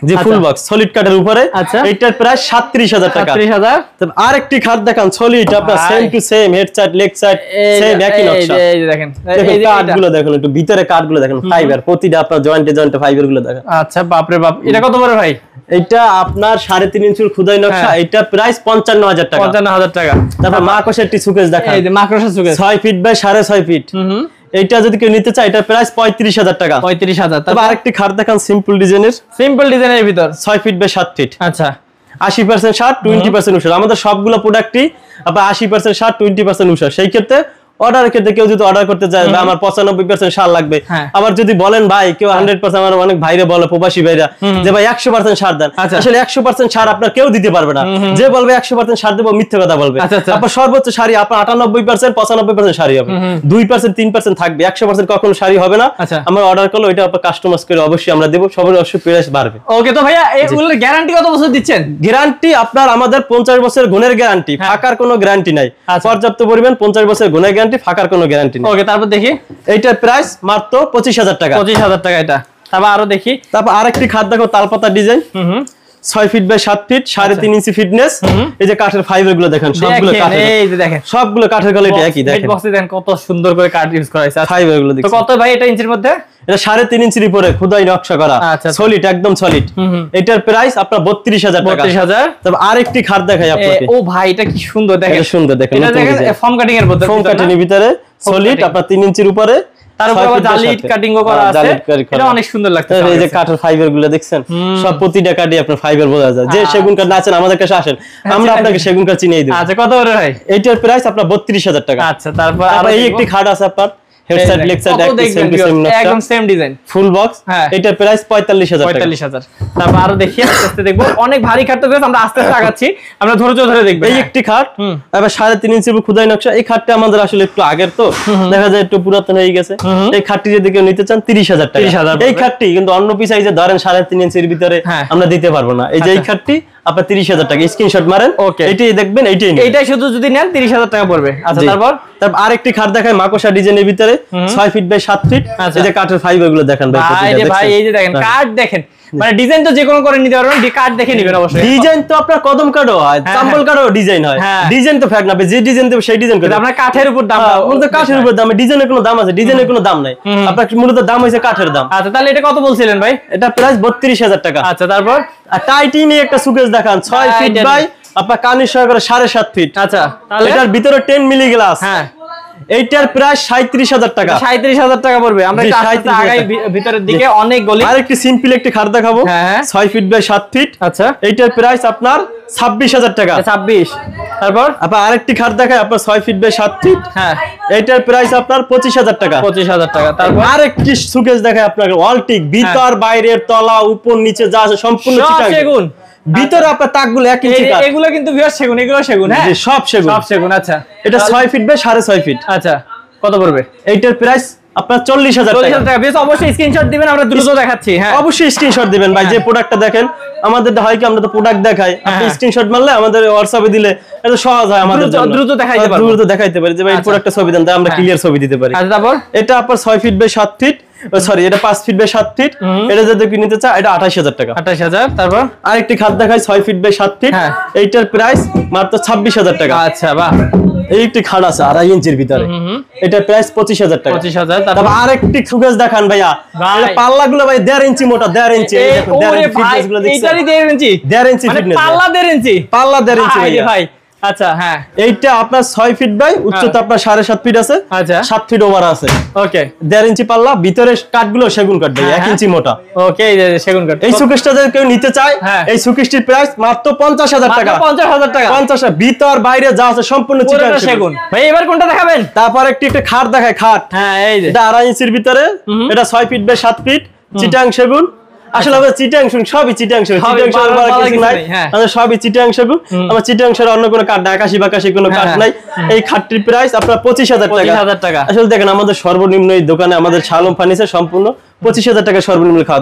A: যে ফুল বক্স সলিড কাঠের উপরে। আচ্ছা, এইটার প্রাইস 37,000 টাকা। 37,000। তবে আরেকটি খাট দেখান, সলিড আপনার same to same, head side leg side same একই নকশা। এই যে দেখেন, এই কাঠগুলো দেখুন, একটু ভিতরে কাঠগুলো দেখেন, ফাইবার প্রতিটা আপনার জয়েন্টে জয়েন্টে ফাইবার গুলো দেখেন। আচ্ছা, বাপ রে বাপ। এটা কত পড়ে ভাই? এটা আপনার 3.5 ইঞ্চির খুদাই নকশা। এটা প্রাইস 55,000 টাকা। 55,000 টাকা। তারপর মাকড়সার একটি সুকেস দেখান, এই যে মাকড়সার সুকেস 6 ফিট বাই 6.5 ফিট। এইটা যদি কেউ নিতে চায় এটা প্রাইস 35,000 টাকা। 35,000। তারপর আরেকটি খাট দেখান, সিম্পল ডিজাইনের ভিতর 6 ফিট বাই 7 ফিট। আচ্ছা, 80% 60, 20% উষা। আমাদের সবগুলো প্রোডাক্টই আপনার 80% 60, 20% উষা। সেই ক্ষেত্রে অর্ডারের ক্ষেত্রে কেউ যদি অর্ডার করতে চায় বা আমার 95% সার লাগবে, আবার যদি বলেন ভাই কেউ 100%, আমার অনেক ভাইরে বলে প্রবাসী ভাইরা যে ভাই 100% সার দেন, আসলে 100% সার আপনার কেউ দিতে পারবে না। যে বলবে 100% সার দেবো মিথ্যে কথা বলবে। আপনার সর্বোচ্চ সারি আপনার 98%, 95% সারি হবে, 2%, 3% থাকবে, 100% কখনো সারি হবে না। আমরা অর্ডার করলে ওইটা আপনার কাস্টমাইজ করে অবশ্যই আমরা দেবো, সবার অবশ্যই প্রাইস বাড়বে। ওকে, তো ভাইয়া এগুলোর গ্যারান্টি কত বছর দিচ্ছেন? গ্যারান্টি আপনার আমাদের 50 বছর গুণের গ্যারান্টি, ফাঁকার কোনো গ্যারান্টি নাই। পর্যাপ্ত পরিমাণ 50 বছর গুণের গ্যারান্টি, ফাঁকার কোনো গ্যারান্টি নেই। ওকে, তারপর দেখি এইটার প্রাইস মাত্র 25,000 টাকা। 25,000 টাকা এটা। তারপর আরো দেখি, তারপর আরেকটি খাট দেখো, তালপাতা ডিজাইন, 6 ফিট বাই 7 ফিট, 3.5 ইঞ্চি ফিটনেস। এই যে কাঠের ফাইবার গুলো দেখেন, সবগুলো কাঠের, এই যে দেখেন সবগুলো কাঠের কোয়ালিটি একই। দেখেন বক্সে দেখেন কত সুন্দর করে কাঠ ইউজ করা হয়েছে, ফাইবার গুলো দেখেন। তো কত ভাই এটা ইঞ্চির মধ্যে? এটা 3.5 ইঞ্চির উপরে খোদাই নকশা করা, সলিড, একদম সলিড। এটার প্রাইস আপনার 32,000 টাকা। 32,000। তবে আরেকটি খাট দেখাই আপনাকে। ও ভাই, এটা কি সুন্দর দেখেন, সুন্দর দেখেন। এটা দেখেন ফর্ম কাটিং এর মধ্যে, ফর্ম কাটিং এর ভিতরে সলিড আপনার 3 ইঞ্চির উপরে, তার উপরে আবার জালি কাটিংও করা আছে। এটা অনেক সুন্দর লাগছে। এই যে কাঠের ফাইবার গুলো দেখছেন, সব প্রতিটা কাঠে আপনার ফাইবার বোঝা যায়। যে সেগুন কাঠ না আছেন আমাদের কাছে আসেন, আমরা আপনাকে সেগুন কাঠ চিনিয়ে দেব। আচ্ছা, কত করে ভাই? এইটার প্রাইস আপনার 32,000 টাকা। আচ্ছা, তারপর আর এই একটি খাট আছে আপনার, হেড সাইড লেগ সাইড একদম সেম ডিজাইন, ফুল বক্স। এটার প্রাইস 45,000 টাকা। 45,000। তারপর আরো দেখি, আস্তে আস্তে দেখবো। অনেক ভারী খাট তো আমরা আস্তে আস্তে আগাচ্ছি, আমরা ধৈর্য ধরে দেখব। এই একটি খাট এবার 3.5 ইঞ্চির খোদাই নকশা। এই খাটটা আমাদের আসলে একটু আগের, তো দেখা যায় একটু পুরাতন হয়ে গেছে। এই খাটটি যদি কেউ নিতে চান 30,000 টাকা। এই খাটটি কিন্তু অন্য পিস সাইজে ধরেন 3.5 ইঞ্চির ভিতরে আমরা দিতে পারবো না। এই যে এই খাটটি আপনার 30,000 টাকা, স্ক্রিনশট মারেন, এইটাই দেখবেন, এইটাই শুধু যদি নেন 30,000 টাকা পড়বে। আচ্ছা, তারপর আরেকটি খাট দেখায়, মাকড়সা ডিজাইনের ভিতরে 6 ফিট বাই 7 ফিট। এই যে কাঠের ফাইবার গুলো দেখেন ভাই, এই যে ভাই এই যে দেখেন কাঠ দেখেন,
B: মানে ডিজাইন তো যে কোনো করে নিতে পারবেন, কাট দেখে নেবেন অবশ্যই।
A: ডিজাইন তো আপনার কদম কাটও হয়, চাম্বল কাটও ডিজাইন হয়, ডিজাইন তো ফ্যাক্ট না, যে ডিজাইন দেব সেই ডিজাইন করে।
B: আপনার কাঠের উপর দাম,
A: মূলত কাঠের উপর দাম, ডিজাইনের কোনো দাম আছে, ডিজাইনের কোনো দাম নাই, আপনার মূলত দাম হইছে কাঠের দাম।
B: আচ্ছা তাহলে এটা কত বলছিলেন ভাই?
A: এটা প্রাইস 32000 টাকা।
B: আচ্ছা তারপর
A: আর টাইটিনি একটা সুকেস দেখান 6 ফিট বাই আপনার কানের সহকারে 7.5 ফিট।
B: আচ্ছা তাহলে
A: এটার ভিতরে 10 মিলি গ্লাস,
B: হ্যাঁ
A: এইটার প্রাইস 37000 টাকা।
B: 37000 টাকা পড়বে। আমরা একটু আস্তে আগাই ভিতরের দিকে, অনেক গলি।
A: আরেকটি সিম্পল একটি খাট দেখাবো, 6 ফিট বাই 7 ফিট।
B: আচ্ছা
A: এইটার প্রাইস আপনার 26000 টাকা।
B: 26। তারপর
A: আপনার আরেকটি খাট দেখায় আপনার 6 ফিট বাই 7 ফিট,
B: হ্যাঁ
A: এইটার প্রাইস আপনার 25000 টাকা।
B: 25000 টাকা। তারপর
A: আরেকটি সুকেস দেখায় আপনার ওয়ালটিক, ভিতর বাইরের তলা উপর নিচে যা আছে সম্পূর্ণ চিটাং
B: সেগুন।
A: ভিতরে আপনার তাকগুলো 1 ইঞ্চি কাঠ,
B: এগুলো কিন্তু ভিউয়ার সেগুন, এগুলো সেগুন, হ্যাঁ
A: সব সেগুন,
B: সব সেগুন। আচ্ছা
A: এটা 6 ফিট বাই 6.5 ফিট।
B: আচ্ছা কত পড়বে?
A: এইটার প্রাইস আপনার 40000 টাকা।
B: বেশ, অবশ্যই স্ক্রিনশট দিবেন, আমরা দ্রুত দেখাচ্ছি। হ্যাঁ
A: অবশ্যই স্ক্রিনশট দিবেন ভাই, যে প্রোডাক্টটা দেখেন। আমাদের হয় কি আমরা তো প্রোডাক্ট দেখাই, আপনি স্ক্রিনশট মারলে আমাদের হোয়াটসঅ্যাপে দিলে এটা সহজ হয়, আমাদের
B: দ্রুত দেখাইতে পারবো,
A: দ্রুত দেখাইতে পারি যে ভাই এই প্রোডাক্টটা ছবি দেন, আমরা ক্লিয়ার ছবি দিতে পারি।
B: আচ্ছা তারপর
A: এটা আপনার 6 ফিট বাই 7 ফিট, সরি এটা 5 ফিট বাই 7 ফিট। এটা যদি কি নিতে চায় এটা 28000 টাকা।
B: 28000। তারপর
A: আরেকটি খাট দেখাই 6 ফিট বাই 7 ফিট, এইটার প্রাইস মাত্র 26000 টাকা।
B: আচ্ছা বাহ।
A: এই একটি খাট আছে 2.5 ইঞ্চির ভিতরে, এটার প্রাইস 25000 টাকা।
B: 25000।
A: তারপর আরেকটি সুকেস দেখান ভাইয়া, এটা পাল্লাগুলো ভাই 1.5 ইঞ্চি মোটা, 1.5 ইঞ্চি। এই দেখুন 1.5 ইঞ্চি ফিটনেস গুলো দেখছেন,
B: এইটারই 1.5 ইঞ্চি,
A: 1.5 ইঞ্চি ফিটনেস,
B: পাল্লা 1.5 ইঞ্চি,
A: পাল্লা 1.5 ইঞ্চি
B: ভাই। আচ্ছা হ্যাঁ,
A: এইটা আপনার 6 ফিট বাই উচ্চতা আপনার 7.5 ফিট আছে।
B: আচ্ছা
A: 7 ফিট ওভার আছে।
B: ওকে
A: 1.5 ইঞ্চি পাল্লা, ভিতরে কাঠগুলো সেগুন কাঠ ভাই 1 ইঞ্চি মোটা।
B: ওকে এই যে সেগুন কাঠ।
A: এই সুকেসটা যদি কেউ নিতে চায়, এই সুকেসটির প্রাইস মাত্র 50000 টাকা।
B: 50000 টাকা।
A: 50, ভিতর বাইরে যা আছে সম্পূর্ণ চিটাং
B: সেগুন। ভাই এবার কোনটা দেখাবেন?
A: তারপর একটা খাট দেখায়, খাট
B: এই যে
A: এটা 2.5 ইঞ্চির ভিতরে, এটা 6 ফিট বাই 7 ফিট, চিটাং সেগুন। আসলে আমাদের চিটাং সেগুন সবই চিটাং সেগুন, চিটাং সেগুন বলা কিছু নাই, আমাদের সবই চিটাং সেগুন। আমার চিটাং সেগুন অন্য কোনো কাঠ, আকাশি বাকাশি কোনো কাঠ নাই। এই খাটটির প্রাইস আপনার 25000 টাকা। আসলে দেখেন আমাদের সর্বনিম্ন এই দোকানে আমাদের শালম ফার্নিচার সম্পূর্ণ 25000 টাকা সর্বনিম্ন খাট।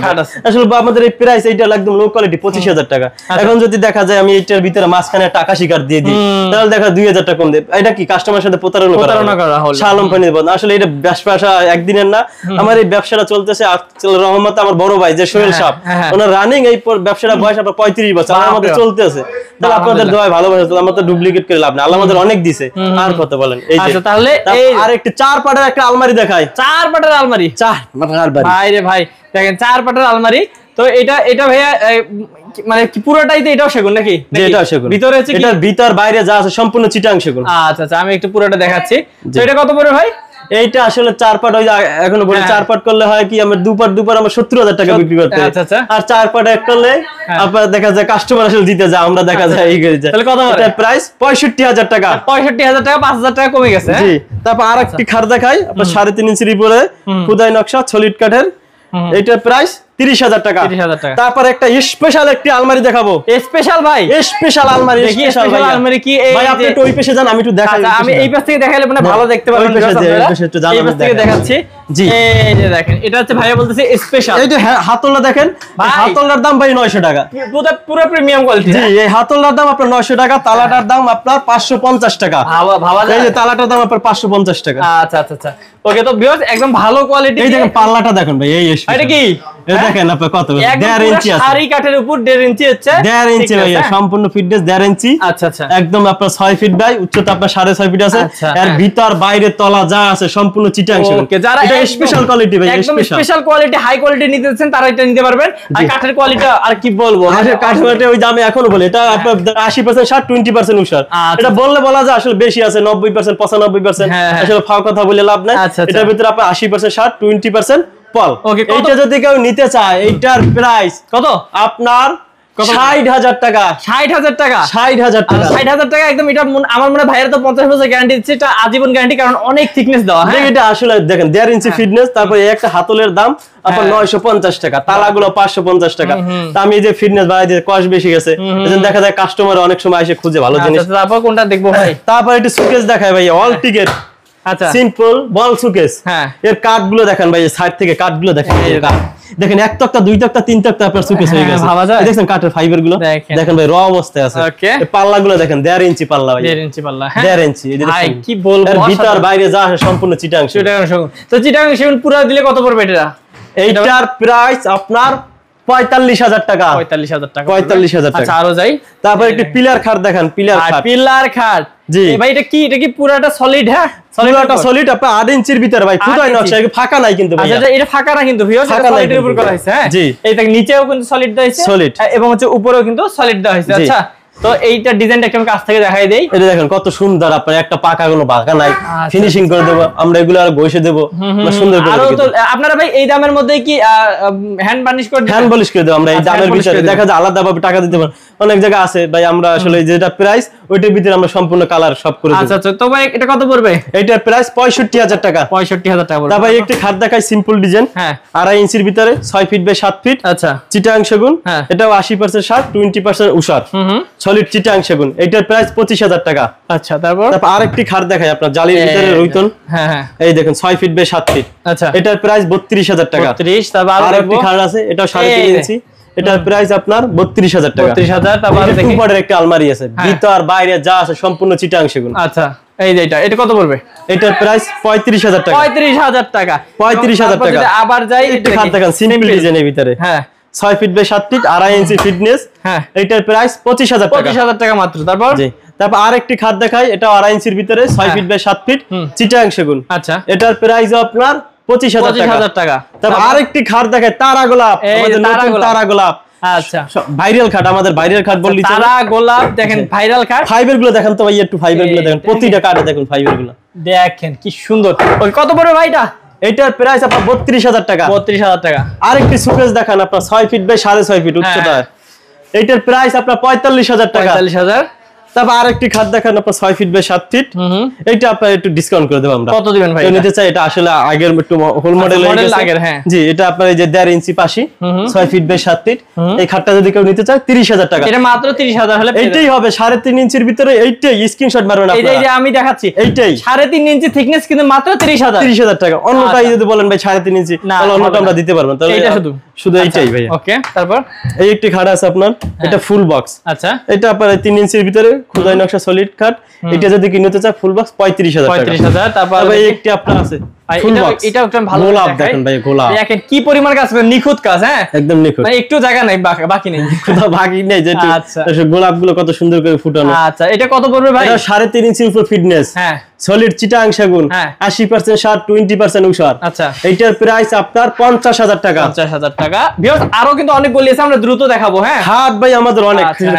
A: আসলে আমাদের এই প্রাইস এইটা একদম লো কোয়ালিটি 25000 টাকা। এখন যদি দেখা যায় আমি এইটার ভিতরে মাঝখানে একটা আকাশি কাঠ দিয়ে দিই, তাহলে দেখা 2000 টাকা কম দেব। এটা কি কাস্টমারের সাথে প্রতারণা করা হলো শালম ফার্নিচার। আসলে এটা ব্যবসা একদিনের না, আমার এই ব্যবসাটা চলতেছে রহমতে আমার বড় ভাই যে সোহেল সাহেব, ওনার রানিং এই ব্যবসাটা বয়স আপনার 35 বছর আমাদের চলতেছে। তাহলে আপনাদের দোয়ায় ভালোবাসা, আমরা তো ডুপ্লিকেট করে লাভ না, আল্লাহ আমাদের অনেক দিছে। আর কত বলেন? এই যে
B: তাহলে
A: আর একটা 4 পাটের একটা আলমারি দেখায়,
B: 4 পাটের আলমারি,
A: 4 পাটের আলমারি
B: ভাই রে ভাই দেখেন 4 পাটের আলমারি। তো এটা ভাইয়া মানে কি পুরোটাই তো এটাও সেগুন নাকি?
A: যে এটাও সেগুন,
B: ভিতরে আছে কি?
A: এটার ভিতর বাইরে যা আছে সম্পূর্ণ চিটাং সেগুন।
B: আচ্ছা আচ্ছা আমি একটু পুরোটা দেখাচ্ছি। তো এটা কত পড়ে ভাই?
A: এইটা আসলে 4 পাট, ওই এখনো বলি 4 পাট করলে হয় কি আমরা 2 পাট আমরা 70000 টাকা বিক্রি করতে।
B: আচ্ছা
A: আর 4 পাট এক করলে আপনার দেখা যায় কাস্টমার আসলে দিতে যায়, আমরা দেখা যায় এই করে যায়।
B: তাহলে কত পড়ে?
A: এটার প্রাইস 65000 টাকা।
B: 65000 টাকা, 5000 টাকা কমে গেছে।
A: জি। তারপর আরেকটি খাট দেখাই আপনার 3.5 ইঞ্চির উপরে খোদাই নকশা সলিড কাঠের, এইটার প্রাইস 30000 টাকা। তারপর একটা স্পেশাল একটি আলমারি দেখাবো।
B: স্পেশাল ভাই,
A: স্পেশাল আলমারি।
B: স্পেশাল আলমারি কি
A: ভাই আপনি একটু ওই পাশে যান, আমি একটু দেখাই।
B: আমি এই পাশ থেকে দেখাইলে মানে ভালো দেখতে পারবেন।
A: এই পাশ
B: থেকে দেখাচ্ছি।
A: জি
B: এই যে দেখেন, এটা হচ্ছে ভাইয়া বলতেছে স্পেশাল।
A: এই যে হাতলটা দেখেন, হাতলটার দাম ভাই 900 টাকা,
B: পুরো প্রিমিয়াম কোয়ালিটি।
A: জি। এই হাতলটার দাম আপনার 900 টাকা, তালাটার দাম আপনার 550 টাকা।
B: ভাবা যায়।
A: এই যে তালাটার দাম আপনার 550 টাকা।
B: আচ্ছা আচ্ছা আচ্ছা ওকে। তো ভিউয়ার্স একদম ভালো কোয়ালিটি।
A: এই দেখেন পাল্লাটা দেখেন ভাই, এই
B: এটা কি?
A: এই দেখেন আপনার কত 1.5 ইঞ্চি আছে,
B: সারি কাঠের উপর 1.5 ইঞ্চি হচ্ছে,
A: 1.5 ইঞ্চি ভাই সম্পূর্ণ ফিটনেস 1.5 ইঞ্চি।
B: আচ্ছা আচ্ছা
A: একদম আপনার 6 ফিট বাই উচ্চতা আপনার 6.5 ফিট আছে। এর ভিতর বাইরে তলা যা আছে সম্পূর্ণ চিটাং সেগুন। এটা স্পেশাল কোয়ালিটি ভাই,
B: একদম স্পেশাল কোয়ালিটি, হাই কোয়ালিটি নিতে চাচ্ছেন তারা এটা নিতে পারবেন। আর কাঠের কোয়ালিটি আর কি বলবো,
A: কাঠের কোয়ালিটি ওই দামে এখনো বলে এটা আপনার 80% 60 20% উষার। এটা বললে বলা যায় আসলে বেশি আছে 90% 95%, আসলে ফাও কথা বলে লাভ নাই। এটার ভিতরে আপনার 80% 60 20% পল। এইটা যদি কেউ নিতে চায় এইটার প্রাইস কত আপনার 60000 টাকা।
B: 60000 টাকা,
A: 60000 টাকা,
B: 60000 টাকা একদম। এটা আমার মনে হয় ভাইয়ের তো 50 বছর গ্যারান্টি দিচ্ছে, এটা আজীবন গ্যারান্টি, কারণ অনেক থিকনেস দেওয়া। হ্যাঁ
A: এটা আসলে দেখেন 1.5 ইঞ্চি ফিটনেস। তারপর একটা হাতলের দাম আপনার 950 টাকা, তালাগুলো 550 টাকা। তা আমি এই যে ফিটনেস বাড়াই দিয়ে কষ্ট বেশি গেছে, এজন্য দেখা যায় কাস্টমার অনেক সময় এসে খুঁজে ভালো জিনিস।
B: তারপর কোনটা দেখবো ভাই?
A: তারপর একটু সুকেস দেখায় ভাই, অল টিকেট। আচ্ছা সিম্পল বল সুকেস। এর কাঠগুলো দেখেন ভাই, সাইড থেকে কাঠগুলো দেখেন, দেখেন 1 তক্তা 2 তক্তা 3 তক্তা আপনার সুকেস হয়ে গেছে। দেখেন কাঠের ফাইবার গুলো দেখেন ভাই, র অবস্থায় আছে। এই পাল্লাগুলো দেখেন 1.5 ইঞ্চি পাল্লা ভাই,
B: 1.5 ইঞ্চি পাল্লা।
A: 1.5 ইঞ্চি।
B: ভাই কি বলবো,
A: এর ভিতর বাইরে যা আছে সম্পূর্ণ চিটাং সেগুন।
B: তো চিটাং সেগুন পুরো দিলে কত পড়বে এটা?
A: এইটার প্রাইস আপনার 45,000 টাকা।
B: 45,000 টাকা।
A: 45,000 টাকা।
B: আচ্ছা, আরো যাই।
A: তারপর একটু পিলার খাট দেখান, পিলার খাট।
B: পিলার খাট
A: জি
B: ভাই, এটা কি পুরাটা সলিড? হ্যাঁ,
A: পুরোটা সলিড, আপনার 8 ইঞ্চির ভিতরে ভাই, খোদাই নকশা, ফাঁকা নাই কিন্তু ভাই।
B: আচ্ছা, এটা ফাঁকা না কিন্তু ভিউয়ার্স, এটা সলিডের উপর করা হয়েছে। হ্যাঁ
A: জি,
B: এই দেখেন নিচেও কিন্তু সলিড দেওয়া হয়েছে,
A: সলিড,
B: এবং হচ্ছে উপরেও কিন্তু সলিড দেওয়া হয়েছে। আচ্ছা, তো এইটা ডিজাইনটা একটু কাছ থেকে দেখাই দেই।
A: এটা দেখেন কত সুন্দর, আপনার একটা পাকা কোনো বাঁকা নাই, ফিনিশিং করে দেব আমরা, এগুলো আর ঘষে দেব সুন্দর করে।
B: আরো তো আপনারা ভাই এই দামের মধ্যে কি হ্যান্ড বার্নিশ করে দেন?
A: হ্যান্ড পলিশ করে দেব আমরা এই দামের ভিতরে। দেখা যায় আলাদা ভাবে টাকা দিতে পারেন, অনেক জায়গা আছে ভাই, আমরা আসলে যেটা প্রাইস ওইটার ভিতরে আমরা সম্পূর্ণ কালার সব করে দেব।
B: আচ্ছা আচ্ছা, তো ভাই এটা কত পড়বে?
A: এইটার প্রাইস 65,000 টাকা।
B: 65,000 টাকা পড়বে।
A: তারপর একটি খাট দেখাই, সিম্পল ডিজাইন,
B: হ্যাঁ
A: 2.5 ইঞ্চির ভিতরে, 6 ফিট বাই 7 ফিট।
B: আচ্ছা,
A: চিটাং সেগুন,
B: হ্যাঁ
A: এটাও 80% শার্ট, 20% উষার, সলিড চিটাং সেগুন। এটার প্রাইস 25,000 টাকা।
B: আচ্ছা, তারপর
A: আরেকটি খাট দেখাই আপনার জালির ভিতরে রইতন,
B: হ্যাঁ হ্যাঁ
A: এই দেখেন 6 ফিট বাই 7 ফিট।
B: আচ্ছা,
A: এটার প্রাইস 32,000 টাকা।
B: 32। তারপর
A: আরেকটি খাট আছে, এটাও 3.5 ইঞ্চি, এটার প্রাইস আপনার 32,000 টাকা।
B: 32,000। তারপর দেখি
A: উপরের একটা আলমারি আছে, ভিতর বাইরে যা আছে সম্পূর্ণ চিটাং সেগুন।
B: আচ্ছা, এই যে এটা কত পড়বে?
A: এটার প্রাইস 35,000 টাকা।
B: 35,000 টাকা।
A: 35,000 টাকা।
B: আবার যাই,
A: একটি খাট দেখেন, সিম্পল ডিজাইনের ভিতরে,
B: হ্যাঁ
A: 6 feet by 7 feet, 2.5 inch fitness.
B: হ্যাঁ,
A: এটার প্রাইস 25,000 টাকা।
B: 25,000 টাকা মাত্র। তারপর
A: জি, তারপর আরেকটি খাট দেখাই, এটা 2.5 ইঞ্চির ভিতরে, 6 ফিট বাই 7 ফিট, চিটাং সেগুন।
B: আচ্ছা,
A: এটার প্রাইস আপনার 25,000 টাকা। তারপর আরেকটি খাট দেখাই, তারা গোলাপ, আমাদের নতুন তারা গোলাপ।
B: আচ্ছা,
A: ভাইরাল খাট, আমাদের ভাইরাল খাট বললি
B: তারা গোলাপ। দেখেন ভাইরাল খাট,
A: ফাইবার গুলো দেখেন তো ভাই, একটু ফাইবার গুলো দেখেন, প্রতিটা কাটে দেখুন ফাইবার গুলো
B: দেখেন কি সুন্দর। কত পড়বে ভাই এটা?
A: এটার প্রাইস আপনার 32,000 টাকা।
B: 32,000 টাকা।
A: আরেকটি সুকেস দেখান আপনার 6 ফিট বাই 6.5 ফিট উচ্চতা, এটার প্রাইস আপনার 45,000 টাকা।
B: 45,000।
A: তারপর আরেকটি খাট দেখান আপনার 6 ফিট বাই 7 ফিট, এটা আপনার একটু ডিসকাউন্ট করে দেব আমরা।
B: কত দিবেন ভাই?
A: নিতে চাই, এটা আসলে আগের একটু হোল মডেল হয়ে গেছে।
B: হ্যাঁ
A: জি, এটা আপনার এই যে 1.5 ইঞ্চি পাশি, 6 ফিট বাই 7 ফিট, এই খাটটা যদি কেউ নিতে চায় 30,000 টাকা।
B: এটা মাত্র 30,000 হলে
A: এইটাই হবে 3.5 ইঞ্চির ভিতরে, এইটাই স্ক্রিনশট মারবেন আপনারা।
B: এই যে আমি দেখাচ্ছি,
A: এইটাই
B: 3.5 ইঞ্চি থিকনেস, কিন্তু মাত্র 30,000।
A: 30,000 টাকা। অন্যটাই যদি বলেন ভাই 3.5 ইঞ্চি, তাহলে অন্যটা আমরা দিতে পারবো, তাহলে
B: এইটা
A: শুধু এইটাই ভাই।
B: ওকে, তারপর
A: এই একটি খাট আছে আপনার, এটা ফুল বক্স।
B: আচ্ছা,
A: এটা আপনার 3 ইঞ্চির ভিতরে খোদাই নকশা সলিড খাট, এটা যদি কিনতে চায় ফুল বক্স 35,000 টাকা।
B: 35,000। তারপর
A: এই একটি আপনার আছে ফুল বক্স,
B: এটা একটা ভালো
A: গোলাপ দেখেন ভাই, গোলাপ
B: দেখেন কি পরিমাণ কাজ করে, নিখুঁত কাজ। হ্যাঁ
A: একদম নিখুঁত,
B: মানে একটু জায়গা নাই, বাকি নেই,
A: কোথাও বাকি নেই, যে
B: আচ্ছা,
A: গোলাপ গুলো কত সুন্দর করে ফুটানো।
B: আচ্ছা, এটা কত পড়বে ভাই?
A: এটা 3.5 ইঞ্চির উপর ফিটনেস,
B: হ্যাঁ
A: সলিড চিটাং সেগুন, 80% শার্ট, 20% উষার।
B: আচ্ছা,
A: এইটার প্রাইস আপনার 50,000 টাকা।
B: 50,000 টাকা। ভিউয়ার্স আরো কিন্তু অনেক বলি আছে, আমরা দ্রুত দেখাবো। হ্যাঁ
A: খাট ভাই আমাদের অনেক,
B: আচ্ছা,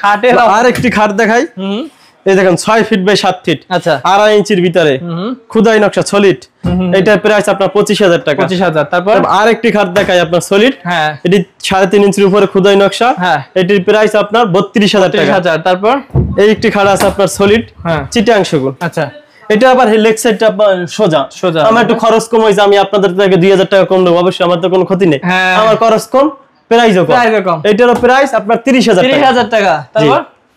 A: খাটের আরেকটি খাট দেখাই, এই দেখেন 6 ফিট বাই 7 ফিট,
B: আচ্ছা
A: 2.5 ইঞ্চির ভিতরে, খুদাই নকশা সলিড, এটার প্রাইস আপনার 25,000 টাকা।
B: 25,000। তারপর
A: আরেকটি খাট দেখাই আপনার সলিড,
B: হ্যাঁ
A: এটি 3.5 ইঞ্চির উপরে খুদাই নকশা,
B: হ্যাঁ
A: এটির প্রাইস আপনার 32,000 টাকা।
B: 30,000। তারপর
A: এই একটি খাট আছে আপনার সলিড,
B: হ্যাঁ
A: চিটাং সেগুন।
B: আচ্ছা,
A: এটা আবার লেগ সাইডটা আপনার সোজা, আমার একটু খরচ কম হয়েছে, আমি আপনাদের থেকে 2,000 টাকা কম দেবো, অবশ্যই আমার তো কোনো ক্ষতি নেই, আমার খরচ কম, প্রাইসও কম। এটারও প্রাইস আপনার 30,000
B: টাকা।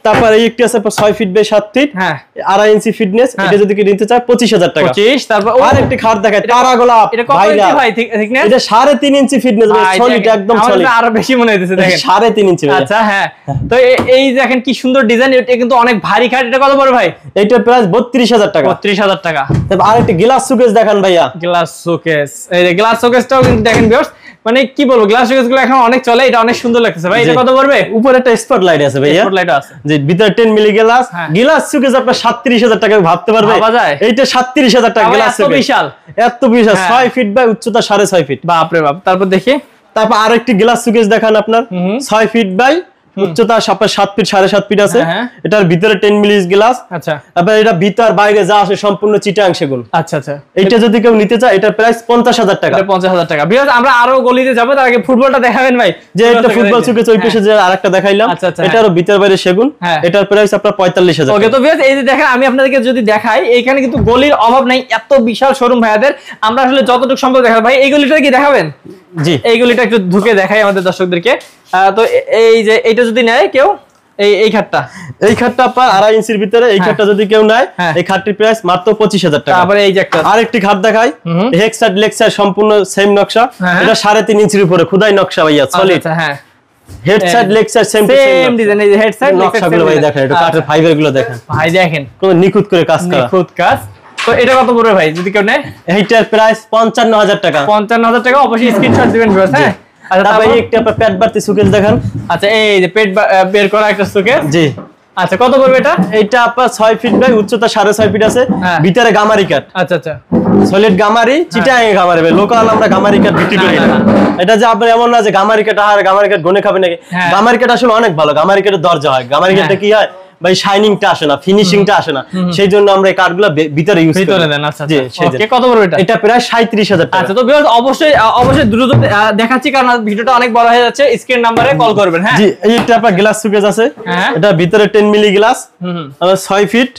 A: তারপর এই একটি আছে 6 ফিট বাই 7 ফিট,
B: হ্যাঁ
A: 2.5 ইঞ্চি ফিটনেস, এটা যদি কেউ নিতে চায় 25,000 টাকা।
B: 25। তারপর
A: আরেকটি খাট দেখায়, তারা গোলাপ,
B: এটা কত ইঞ্চি ভাই থিকনেস?
A: এটা 3.5 ইঞ্চি ফিটনেস, সলিড একদম সলিড,
B: আরো বেশি মনে হইতেছে দেখেন,
A: 3.5 ইঞ্চি।
B: আচ্ছা হ্যাঁ, তো এই দেখেন কি সুন্দর ডিজাইন, এটা কিন্তু অনেক ভারী খাট। এটা কত পড়বে ভাই?
A: এটার প্রাইস 32,000 টাকা।
B: 32,000 টাকা।
A: তারপর আরেকটি গ্লাস শোকেস দেখান ভাইয়া,
B: গ্লাস শোকেস। এই যে গ্লাস শোকেসটাও কিন্তু দেখেন ভিউয়ার্স, মানে কি বলবো, গ্লাস শোকেস গুলো এখন অনেক চলে, এটা অনেক সুন্দর লাগতেছে ভাই। এটা কত পড়বে?
A: উপরে একটা স্পট লাইট আছে ভাইয়া,
B: স্পট লাইট আছে,
A: যে ভিতরে 10 মিলি গ্লাস, গ্লাস শোকেস আপনার 37,000 টাকা ভাবতে পারবে, এইটা 37,000 টাকা গ্লাস শোকেস,
B: বিশাল,
A: এত বিশাল, 6 ফিট বাই উচ্চতা 6.5 ফিট,
B: বাপ রে বাপ। তারপর দেখি,
A: তারপর আরেকটি গ্লাস শোকেস দেখান আপনার, 6 ফিট বাই উচ্চতা 7 ফিট 7.5 ফিট আছে, এটার ভিতরে 10 মিলি গ্লাস।
B: আচ্ছা,
A: তারপর এটা ভিতর বাইরে যা আছে সম্পূর্ণ চিটাং সেগুন।
B: আচ্ছা আচ্ছা,
A: এটা যদি কেউ নিতে চায় এটার প্রাইস 50,000 টাকা।
B: 50,000 টাকা। ভিউয়ার্স আমরা আরো গলিতে যাব, তার আগে ফুটবলটা দেখাবেন ভাই,
A: যে একটা ফুটবল শোকেস ওই পাশে যে আরেকটা দেখাইলাম, এটারও ভিতর বাইরে সেগুন, এটার প্রাইস আপনার 45,000 টাকা।
B: ওকে, তো ভিউয়ার্স এই যে দেখেন, আমি আপনাদেরকে যদি দেখাই, এখানে কিন্তু গলির অভাব নাই, এত বিশাল শোরুম ভাইয়াদের। আমরা আসলে যতটুকু সম্ভব দেখাবো। ভাই এই গলিটা কি দেখাবেন?
A: জি,
B: এই গলিটা একটু ঢুকে দেখাই আমাদের দর্শকদেরকে। তো এই যে এইটা যদি নেয় কেউ, এই খাটটা
A: আপনার 2.5 ইঞ্চির ভিতরে, এই খাটটা যদি কেউ নেয়, এই খাটটির প্রাইস মাত্র 25,000 টাকা।
B: তারপরে এই যে একটা
A: আরেকটি খাট দেখাই, হেড সাইড লেগ সাইড সম্পূর্ণ সেম নকশা, এটা 3.5 ইঞ্চির উপরে খুদাই নকশা ভাইয়া, সলিড।
B: হ্যাঁ,
A: head side leg side same
B: design, এই যে হেড সাইড
A: নকশাগুলো ভাই দেখেন, এটা কাঠের ফাইবার গুলো দেখেন
B: ভাই, দেখেন
A: কোন নিখুঁত করে কাজ করা,
B: নিখুঁত কাজ। তো এটা কত পড়বে ভাই যদি কেউ নেয়?
A: এইটার প্রাইস 55,000 টাকা।
B: 55,000 টাকা। অবশ্যই স্ক্রিনশট দিবেন ভিউয়ার্স। হ্যাঁ, আচ্ছা
A: তারপর একটা আপনার পেট বাড়তি সুকেস দেখান।
B: আচ্ছা এই যে পেট বের করা একটা সুকেস।
A: জি।
B: আচ্ছা কত পড়বে এটা?
A: এইটা আপনার 6 ফিট বাই উচ্চতা 6.5 ফিট আছে, ভিতরে গামারি কাট।
B: আচ্ছা আচ্ছা,
A: সলিড গামারি, চিটাং গামারি ভাই, লোকাল আমরা গামারি কাট বিক্রি করি না। এটা যে আপনি এমন না যে গামারি কাট আর গামারি কাট গনে খাবেন নাকি, গামারি কাট আসলে অনেক ভালো। গামারি কাটের দরজা হয়, গামারি কাটটা কি হয় ভাই, শাইনিংটা আসে না, ফিনিশিংটা আসে না, সেই জন্য আমরা এই কাঠগুলো ভিতরে ইউজ করি।
B: ভিতরে দেন। আচ্ছা
A: জি।
B: ওকে, কত পড়বে এটা?
A: এটা প্রায় 37,000 টাকা।
B: আচ্ছা তো ভিউয়ার্স অবশ্যই দ্রুত দেখাচ্ছি, কারণ ভিডিওটা অনেক বড় হয়ে যাচ্ছে। স্ক্রিন নম্বরে কল করবেন। হ্যাঁ
A: জি, এইটা আপনার গ্লাস সুকেস আছে, এটা ভিতরে 10 মিলি গ্লাস, 6 ফিট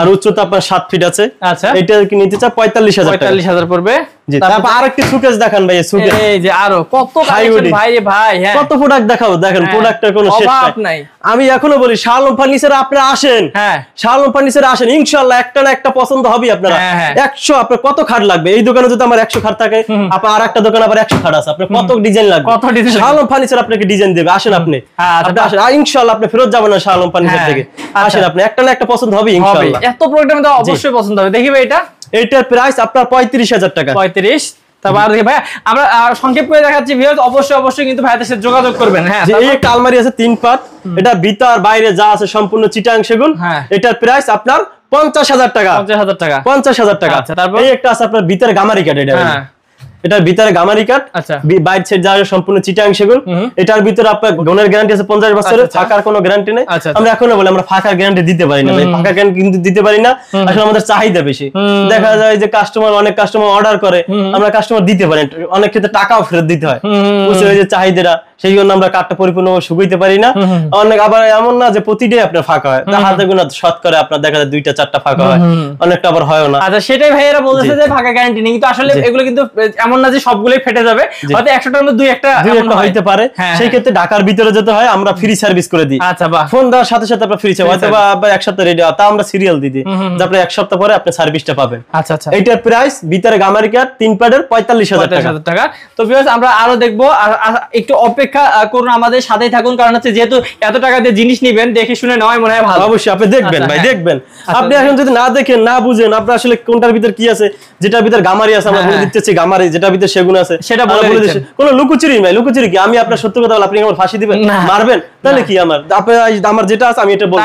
A: আর উচ্চতা আপনার 7 ফিট আছে।
B: আচ্ছা,
A: এটা কি নিতে চা 45,000 টাকা।
B: 45,000 পড়বে।
A: জি, তারপর আরেকটি সুকেস দেখান ভাই। সুকেস
B: এই যে আরো কত কালেকশন ভাই রে ভাই। হ্যাঁ,
A: কত প্রোডাক্ট দেখাবো, দেখেন প্রোডাক্টের কোনো শেষ নাই। আমি এখনো বলি শাহ আলম ফার্নিচারে আপনারা আসেন।
B: হ্যাঁ,
A: শাহ আলম ফার্নিচারে আসেন, ইনশাআল্লাহ একটা না একটা পছন্দ হবে আপনারা। 100 আপনার কত খাট লাগবে? এই দোকানে যদি আমার 100 খাট থাকে, আপনার আরেকটা দোকানে আবার 100 খাট আছে, আপনার কত ডিজাইন লাগবে?
B: কত ডিজাইন?
A: শাহ আলম ফার্নিচার আপনাকে ডিজাইন দেবে। আসেন আপনি, আপনি আসেন, ইনশাআল্লাহ আপনি ফেরত যাবেন না শাহ আলম ফার্নিচার থেকে। আসেন আপনি, একটা না একটা পছন্দ হবে ইনশাআল্লাহ।
B: এত প্রোডাক্টের মধ্যে অবশ্যই পছন্দ হবে। দেখি ভাই এটা,
A: এইটার প্রাইস আপনার 35,000 টাকা।
B: 35। তারপর আর ভাই আমরা সংক্ষেপ করে দেখাচ্ছি ভিউয়ার্স, অবশ্যই কিন্তু ভাইদের সাথে যোগাযোগ করবেন। হ্যাঁ,
A: এই একটা আলমারি আছে 3 পার্ট, এটা ভিতর বাইরে যা আছে সম্পূর্ণ চিটাং সেগুন। এটার প্রাইস আপনার 50,000 টাকা।
B: 50,000 টাকা।
A: 50,000 টাকা।
B: আচ্ছা, তারপর
A: এই একটা আছে আপনার ভিতরে গামারি কাট। এটার ভিতরে গামারি কাট, বাইরে সাইড যা সম্পূর্ণ চিটাং সেগুন। এটার ভিতরে আপনার গুণের গ্যারান্টি আছে 50 বছরের, ফাঁকার কোনো গ্যারান্টি নেই। আমরা এখনো বলি আমরা ফাঁকার গ্যারান্টি দিতে পারি না, ফাঁকা গ্যারান্টি কিন্তু দিতে পারি না। আসলে আমাদের চাহিদা বেশি, দেখা যায় যে অনেক কাস্টমার অর্ডার করে, আমরা কাস্টমার দিতে পারি না, অনেক ক্ষেত্রে টাকাও ফেরত দিতে হয়। বুঝতে পারি যে চাহিদাটা, সেই জন্য আমরা কাঠটা পরিপূর্ণভাবে শুকাইতে পারি না। অনেক আবার এমন না যে প্রতিটাই আপনার ফাঁকা হয়, হাতে গোনা শতকরা আপনার দেখা যায় 2টা-4টা ফাঁকা হয়, অনেকটা আবার হয়ও না।
B: আচ্ছা, সেটাই ভাইয়েরা বলতেছে যে ফাঁকা গ্যারান্টি নেই, কিন্তু আসলে এগুলো কিন্তু এমন না যে সবগুলোই ফেটে যাবে, হয়তো 100টার মধ্যে 2-1টা
A: হইতে পারে। সেই ক্ষেত্রে ঢাকার ভিতরে যেতে হয়, আমরা ফ্রি সার্ভিস করে দিই।
B: আচ্ছা, বাহ,
A: ফোন দেওয়ার সাথে সাথে আপনার ফ্রি সার্ভিস, হয়তো বা এক সপ্তাহ রেডি হয়, তা আমরা সিরিয়াল দিই যে আপনি এক সপ্তাহ পরে আপনি সার্ভিসটা পাবেন।
B: আচ্ছা আচ্ছা,
A: এইটার প্রাইস ভিতরে গামারি কাট 3 প্যাডের 45,000 টাকা।
B: তো ভিউয়ার্স আমরা আরো দেখবো, আর একটু অপেক্ষা করুন, আমাদের সাথেই থাকুন, কারণ হচ্ছে যেহেতু এত টাকা দিয়ে জিনিস নিবেন, দেখে শুনে নেওয়াই মনে হয় ভালো।
A: অবশ্যই আপনি দেখবেন ভাই, দেখবেন। আপনি এখন যদি না দেখেন, না বুঝেন আপনি আসলে কোনটার ভিতর কি আছে, যেটার ভিতর গামারি আছে আমরা বলে দিতেছি গামারি, যেটার ভিতর সেগুন আছে সেটা বলে দিচ্ছি। কোনো লুকোচুরি নাই, লুকোচুরি কি? আমি আপনার সত্য কথা বলে আপনি আমার ফাঁসি দিবেন, মারবেন, তাহলে কি? আমার যেটা আছে আমি এটা বলবো।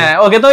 B: হ্যাঁ, ওকে, তো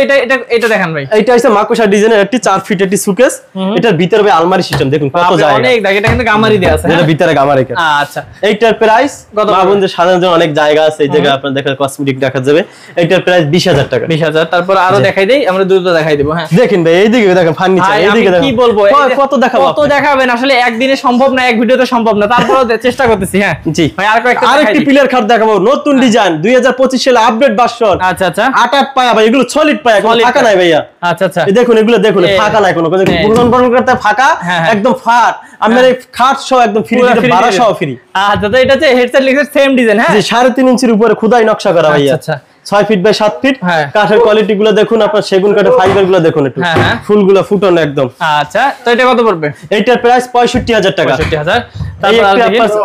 B: এটা দেখান ভাই।
A: এইটা হচ্ছে মাকোসা ডিজাইনের একটি 4 ফিট একটি সুকেস। এটার ভিতরে ভাই আলমারি সিস্টেম, দেখুন কত জায়গা,
B: অনেক জায়গা, এটা কিন্তু গামারি দেয়া আছে,
A: এটা ভিতরে গামারি কাট।
B: আচ্ছা,
A: এইটার প্রাইস কত? আপনাদের সাধারণত অনেক জায়গা আছে, এই জায়গা আপনার দেখা কসমেটিক দেখা যাবে। এইটার প্রাইস 20,000 টাকা।
B: 20,000। তারপর আরো দেখাই দেই, আমরা দ্রুত দেখাই দেব। হ্যাঁ,
A: দেখেন ভাই, এইদিকে দেখেন ফার্নিচার, এইদিকে দেখেন,
B: কি বলবো,
A: কত দেখাবো,
B: কত দেখাবেন, আসলে একদিনে সম্ভব না, এক ভিডিওতে সম্ভব না, তারপরেও চেষ্টা করতেছি। হ্যাঁ
A: জি
B: ভাই,
A: আরেকটি পিলার খাট দেখাবো, নতুন ডিজাইন, 2025 সালে আপডেট ভার্সন।
B: আচ্ছা আচ্ছা,
A: 8 পায়া ভাই, এগুলো সলিড পায়া, কোনো ফাঁকা নাই ভাইয়া।
B: আচ্ছা আচ্ছা,
A: দেখুন এগুলো, দেখুন ফাঁকা নাই, কোনো পুরন বরণ করতে ফাঁকা, একদম ফাট। আপনার এই খাট সহ একদম ফ্রি, ভাড়া সহ ফ্রি।
B: আচ্ছা, তো এটা হচ্ছে হেডসেট লিখে সেম ডিজাইন। হ্যাঁ,
A: 3.5 ইঞ্চির উপরে খোদাই নকশা করা ভাইয়া। আচ্ছা, 6 ফিট বাই 7 ফিট। কাঠের কোয়ালিটি গুলো দেখুন, আপনার সেগুন কাঠের ফাইবার গুলো দেখুন, একটু ফুলগুলো ফুটানো একদম।
B: আচ্ছা, তো এটা কত পড়বে?
A: এইটার প্রাইস 65,000 টাকা।
B: 65,000।
A: তারপর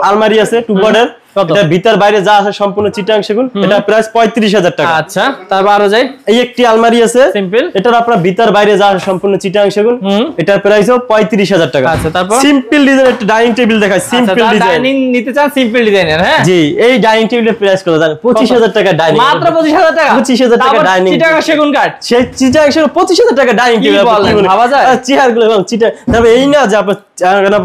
A: আলমারি আছে 2 বর্ডার, এটা ভিতর বাইরে যা আছে সম্পূর্ণ চিটাং সেগুন, এটা প্রাইস 35,000 টাকা।
B: আচ্ছা, তারপর আরো যাই,
A: এই একটি আলমারি আছে সিম্পল, এটার আপনার ভিতর বাইরে যা আছে সম্পূর্ণ চিটাং সেগুন, এটার প্রাইসও 35,000 টাকা।
B: আচ্ছা, তারপর
A: সিম্পল ডিজাইন একটা ডাইনিং টেবিল দেখাই, সিম্পল ডিজাইন,
B: ডাইনিং নিতে চান সিম্পল ডিজাইনের। হ্যাঁ
A: জি, এই ডাইনিং টেবিলের প্রাইস কত জানেন? 25,000 টাকা ডাইনিং,
B: মাত্র 25,000 টাকা।
A: 25,000 টাকা ডাইনিং,
B: চিটাং সেগুন কাঠ,
A: সেই চিটাং সেগুন 25,000 টাকা ডাইনিং টেবিল,
B: ভাবা যায়?
A: চেয়ার গুলো এবং চিটাং, তবে এই না যে আপনার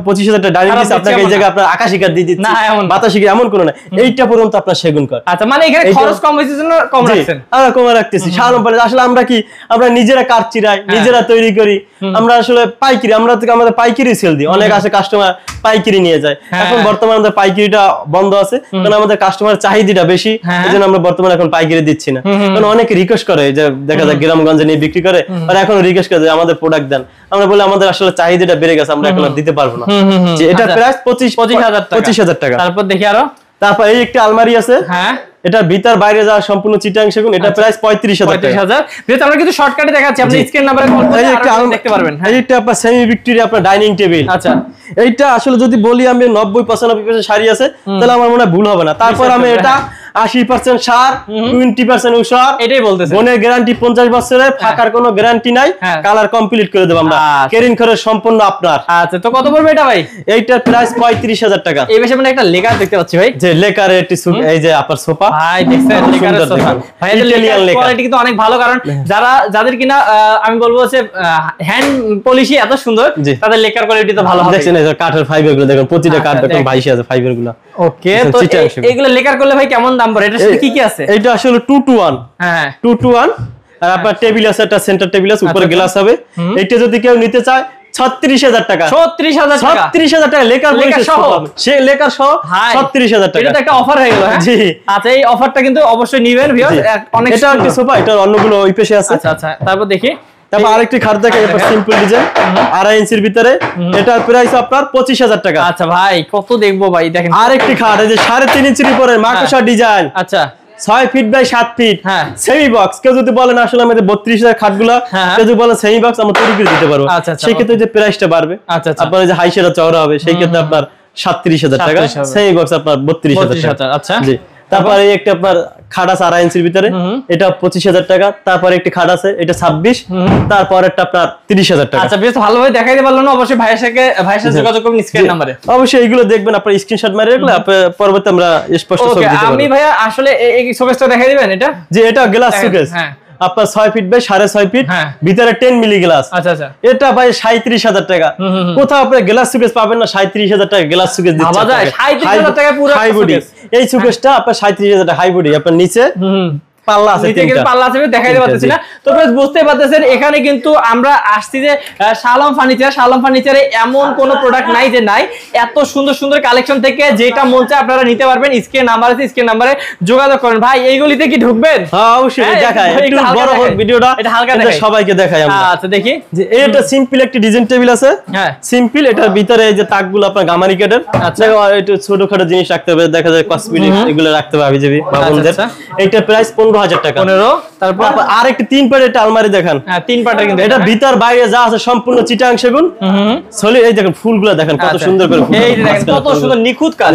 A: 25,000 টাকা ডাইনিং দিছে আপনাকে, এই জায়গা আপনার আকাশি কাঠ দিয়ে দিচ্ছে, বাতাসি কাঠ এমন কোনো না, এইটা পর্যন্ত আপনার সেগুন কাঠ।
B: আচ্ছা, মানে এখানে খরচ কম হইছে জন্য কম রাখছেন?
A: আমরা কম রাখতেছি। শাহ আলম ফার্নিচার আসলে আমরা কি, আমরা নিজেরা কাঠ চিরাই, নিজেরা তৈরি করি, আমরা আসলে পাইকারি, আমাদের পাইকারি সেল দিই। অনেক আছে কাস্টমার পাইকারি নিয়ে যায়, এখন বর্তমানে আমাদের পাইকারিটা বন্ধ আছে, কারণ আমাদের কাস্টমার চাহিদাটা বেশি, এজন্য আমরা বর্তমানে এখন পাইকারি দিচ্ছি না। কারণ অনেকে রিকোয়েস্ট করে যে দেখা যায় গ্রামগঞ্জে নিয়ে বিক্রি করে, আর এখন রিকোয়েস্ট করে যে আমাদের প্রোডাক্ট দেন, আমরা বলি আমাদের আসলে চাহিদাটা বেড়ে গেছে, আমরা এখন আর দিতে পারবো না। যে এটা প্রাইস 25,000 টাকা।
B: তারপর দেখি আরো,
A: তারপর এই একটা আলমারি আছে, হ্যাঁ, এটা ভিতর বাইরে যা সম্পূর্ণ চিটাং সেগুন, এটা প্রাইস 35,000 টাকা।
B: যেহেতু আমরা কিন্তু শর্টকাটে দেখাচ্ছি, আপনি স্ক্রিন নাম্বারে কল করে দেখতে পারবেন।
A: এইটা আপনার সেমি ভিক্টোরিয়া আপনার ডাইনিং টেবিল। আচ্ছা, এইটা আসলে যদি বলি আমি 90-95% শাড়ি আছে, তাহলে আমার মনে হয় ভুল হবে না। তারপর আমি এটা 80% সার 20% ঊষর,
B: এটাই বলতেছেন।
A: গুণের গ্যারান্টি 50 বছরের, ফাঁকার কোনো গ্যারান্টি নাই, কালার কমপ্লিট করে দেব আমরা, কেরিং খরচ সম্পূর্ণ আপনার।
B: আচ্ছা, তো কত পড়বে এটা ভাই?
A: এইটার প্রাইস 35,000 টাকা।
B: এই বেশি মানে একটা লেকার দেখতে পাচ্ছি ভাই,
A: যে লেকারের একটি এই যে আপনার সোফা
B: ভাই দেখছেন, লেকারের সোফা ভাই, এটা লেকার কোয়ালিটি কিন্তু অনেক ভালো, কারণ যাদের কিনা আমি বলবো যে হ্যান্ড পলিশি এত সুন্দর, তাদের লেকার কোয়ালিটি তো ভালো হবে।
A: দেখছেন এই যে কাঠের ফাইবার গুলো দেখুন, প্রতিটা কাঠ দেখুন 22 আছে ফাইবার গুলো।
B: ওকে, তো এগুলো লেকার করলে ভাই কেমন দাম পড়ে? এটার সাথে কি কি আছে?
A: এটা আসলে 2 to 1, হ্যাঁ 2 to 1। আর আপনার টেবিল আছে, একটা সেন্টার টেবিল আছে, উপরে গ্লাস হবে। এটা যদি কেউ নিতে চায় 36,000 টাকা।
B: 36,000 টাকা?
A: 36,000 টাকা লেকার সহ, সে লেকার সহ 36,000 টাকা।
B: এটা তো একটা অফার হয়ে গেল। হ্যাঁ
A: জি,
B: আচ্ছা, এই অফারটা কিন্তু অবশ্যই নিবেন ভিউয়ার্স, অনেক
A: এটা একটা সোফা, এটা অন্যগুলো ওই পেশে আছে।
B: আচ্ছা আচ্ছা, তারপর দেখি।
A: তারপর আরেকটি খাট দেখে, এটা সিম্পল ডিজাইন, 2.5 ইঞ্চির ভিতরে, এটার প্রাইস আপনার 25,000 টাকা।
B: আচ্ছা ভাই, কত দেখবো ভাই, দেখেন
A: আরেকটি খাট এই যে 3.5 ইঞ্চির উপরে মাকড়সা ডিজাইন।
B: আচ্ছা,
A: 6 feet by 7 feet, semi box. কেউ যদি বলেন আসলে আমাদের 32,000 খাটগুলা, কেউ যদি বলেন সেমি বক্স, আমরা তৈরি করে দিতে পারবো। সেই ক্ষেত্রে যে প্রাইসটা বাড়বে, আপনার যে হাইসেটা চওড়া হবে, সেই ক্ষেত্রে আপনার 37,000 টাকা, সেমি বক্স আপনার 32,000 টাকা।
B: আচ্ছা,
A: জি। তারপরে একটা আপনার খাট আছে 2.5 ইঞ্চির ভিতরে, এটা 25,000 টাকা। তারপরে একটি খাট আছে, এটা 26, তারপর একটা আপনার 30,000 টাকা।
B: আচ্ছা, বেশ ভালোভাবে দেখাইতে পারলো না? অবশ্যই ভাইয়ের সাথে যোগাযোগ করবেন স্ক্রিন নম্বরে।
A: অবশ্যই এগুলো দেখবেন, আপনার স্ক্রিনশট মেরে রাখলে পরবর্তীতে আমরা স্পষ্ট ছবি দিতে পারবো।
B: আমি ভাইয়া আসলে এই শোকেসটা দেখাই দিবেন? এটা
A: যে এটা গ্লাস শোকেস, আপনার 6 ফিট বাই 6.5 ফিট, ভিতরে 10 মিলি গ্লাস।
B: আচ্ছা আচ্ছা,
A: এটা ভাই 37,000 টাকা। কোথাও আপনি গ্লাস সুকেস পাবেন না 37,000 টাকা গ্লাস সুকেস দিচ্ছে।
B: 37,000 টাকা পুরো
A: হাই বডি। এই সুকেসটা আপনার 37,000 টাকা হাই বডি, আপনার নিচে পাল্লা আছে,
B: পাল্লা আছে, দেখাইতে পারতেছি না। তো বেশ বুঝতে পারতেছেন, এখানে কিন্তু আমরা আসছি যে শালম ফার্নিচারে এমন কোন প্রোডাক্ট নাই যে নাই, এত সুন্দর সুন্দর কালেকশন থেকে যেটা মন চায় আপনারা নিতে পারবেন। স্ক্রিন নাম্বার আছে, স্ক্রিন নাম্বারে যোগাযোগ করেন। ভাই এইগুলিতে কি ঢুকবেন?
A: হ্যাঁ অবশ্যই, দেখাই একটু বড় হোক ভিডিওটা,
B: এটা হালকা দেখাই,
A: সবাইকে দেখাই আমরা।
B: আচ্ছা দেখি।
A: যে এটা সিম্পল একটি ডিজাইন টেবিল আছে, হ্যাঁ সিম্পল। এটার ভিতরে এই যে তাকগুলো আপনার গামারি কাটের, আচ্ছা একটু ছোটখাটো জিনিস রাখতে হবে, দেখা যায় কসমেটিক্স এগুলো রাখতে হবে হাবিজাবি বাবুদের। এইটার প্রাইস 15,000 টাকা। 15। তারপর আরেকটি 3 পার্টের একটা আলমারি দেখেন। হ্যাঁ 3 পার্টের, কিন্তু এটা ভিতর বাইরে যা আছে সম্পূর্ণ চিটাং সেগুন। সলি এই দেখেন ফুলগুলো দেখেন কত সুন্দর করে,
B: এই দেখেন কত সুন্দর নিখুঁত কাজ,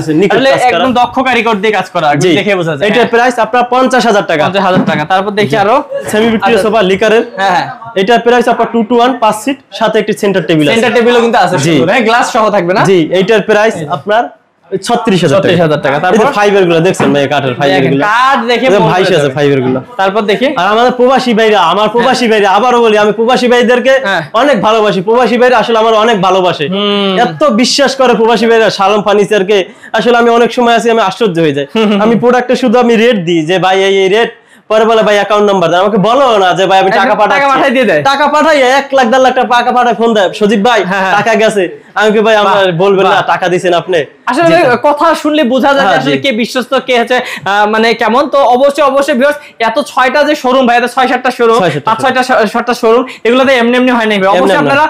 B: একদম দক্ষ কারিগর দিয়ে কাজ করা, দেখে বোঝা যায়।
A: এটার প্রাইস আপনার 50,000 টাকা।
B: 50,000 টাকা। তারপর দেখি আরো
A: সেমি ভিক্টোরিয়া সোফা লিকারের। হ্যাঁ এটার প্রাইস আপনার 2 to 1 5 সিট, সাথে একটি সেন্টার টেবিল আছে।
B: সেন্টার টেবিলও কিন্তু আছে, হ্যাঁ গ্লাস সহ থাকবে না? জি,
A: এইটার প্রাইস আপনার 36,000 টাকা। তারপর ফাইবার গুলো দেখছেন ভাই, কাঠের ফাইবার গুলো, কাঠ দেখে ভাই আছে ফাইবার গুলো। তারপর দেখি আর আমাদের প্রবাসী ভাইরা, আমার প্রবাসী ভাইরা, আবারও বলি আমি প্রবাসী ভাইদেরকে অনেক ভালোবাসি। প্রবাসী ভাইরা আসলে আমার অনেক ভালোবাসে, এত বিশ্বাস করে প্রবাসী ভাইরা শালম ফার্নিচারকে। আসলে আমি অনেক সময় আছি, আমি আশ্চর্য হয়ে যাই। আমি প্রোডাক্টে শুধু আমি রেট দিই যে ভাই এই রেট, পরে বলে ভাই অ্যাকাউন্ট নাম্বার দেন। আমাকে বলো না যে ভাই আমি টাকা পাঠাই দিয়ে দেয়, টাকা পাঠাই 1 লাখ 1.5 লাখ টাকা পাঠায়, ফোন দেয় সজীব ভাই টাকা গেছে। আমি কি ভাই আমরা বলবেন না টাকা দিবেন আপনি? আসলে
B: কথা শুনলে বোঝা যায় আসলে কে বিশ্বস্ত, কে হচ্ছে মানে কেমন। তো অবশ্যই ভিউয়ার্স, এত 6টা যে শোরুম ভাই, এত 6-7টা শোরুম, 5-6টা শোরুম, এগুলোতে এমনি হয় না। অবশ্যই আপনারা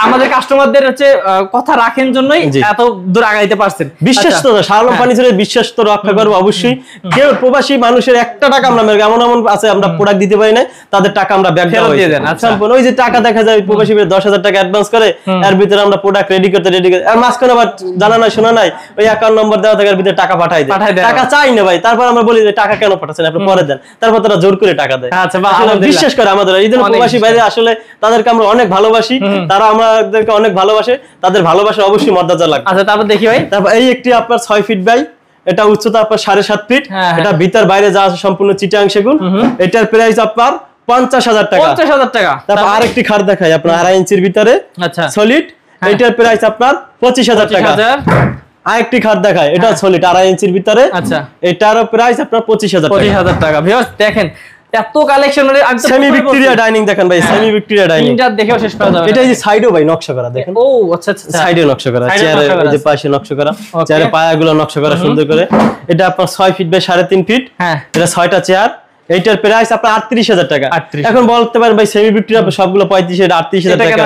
B: আমাদের কাস্টমারদের হচ্ছে কথা রাখেন জন্যই এত দূর আগাইতে পারছেন।
A: বিশ্বস্ত শালম ফার্নিচারের বিশ্বস্ত রক্ষা করব অবশ্যই। কেউ প্রবাসী মানুষের একটা টাকা আমরা এমন আছে আমরা প্রোডাক্ট দিতে পারি না, তাদের টাকা আমরা ব্যাক দিয়ে দেন। আচ্ছা ওই যে টাকা দেখা যায় প্রবাসী 10,000 টাকা অ্যাডভান্স করে, এর ভিতরে আমরা প্রোডাক্ট রেডি করতে আর মাঝখানে আবার জানা নাই শোনা নাই ওই অ্যাকাউন্ট নম্বর দেওয়া থাকার ভিতরে টাকা পাঠাই দেয়, টাকা চাই না ভাই। তারপর আমরা বলি যে টাকা কেন পাঠাচ্ছেন আপনি, পরে দেন। তারপর তারা জোর করে টাকা দেয়। আচ্ছা বিশ্বাস করে আমাদের এই জন্য প্রবাসী বাইরে আসলে তাদেরকে আমরা অনেক ভালোবাসি, তারা আমাদেরকে অনেক ভালোবাসে, তাদের ভালোবাসা অবশ্যই মর্যাদা লাগে। আচ্ছা তারপর দেখি ভাই, তারপর এই একটি আপনার 6 ফিট বাই, এটা উচ্চতা আপনার 7.5 ফিট, এটা ভিতর বাইরে যা আছে সম্পূর্ণ চিটাং সেগুন। এটার প্রাইস আপনার 50,000 টাকা। 50,000 টাকা। তারপর আরেকটি খাট দেখাই আপনার 2.5 ইঞ্চির ভিতরে, আচ্ছা সলিড। এটার প্রাইস আপনার 25,000 টাকা। আরেকটি খাট দেখায়, এটা সলিড 2.5 ইঞ্চির ভিতরে, আচ্ছা এটারও প্রাইস আপনার 25,000 টাকা। 25,000 টাকা। ভিউয়ার্স দেখেন এত কালেকশন, সেমি ভিক্টোরিয়া ডাইনিং দেখেন ভাই, সেমি ভিক্টোরিয়া ডাইনিং এটা দেখেও শেষ করা যাবে। এটা এই যে সাইডেও ভাই নকশা করা দেখেন। ও আচ্ছা আচ্ছা, সাইডে নকশা করা, চেয়ারে এই যে পাশে নকশা করা, চেয়ারে পায়াগুলো নকশা করা সুন্দর করে। এটা আপনার 6 ফিট বাই 3.5 ফিট, হ্যাঁ এটা 6টা চেয়ার, এইটার প্রাইস আপনার 38,000 টাকা। এখন বলতে পারেন ভাই সেমি ভিক্টোরিয়া সবগুলো 35 এটা 38,000 টাকা।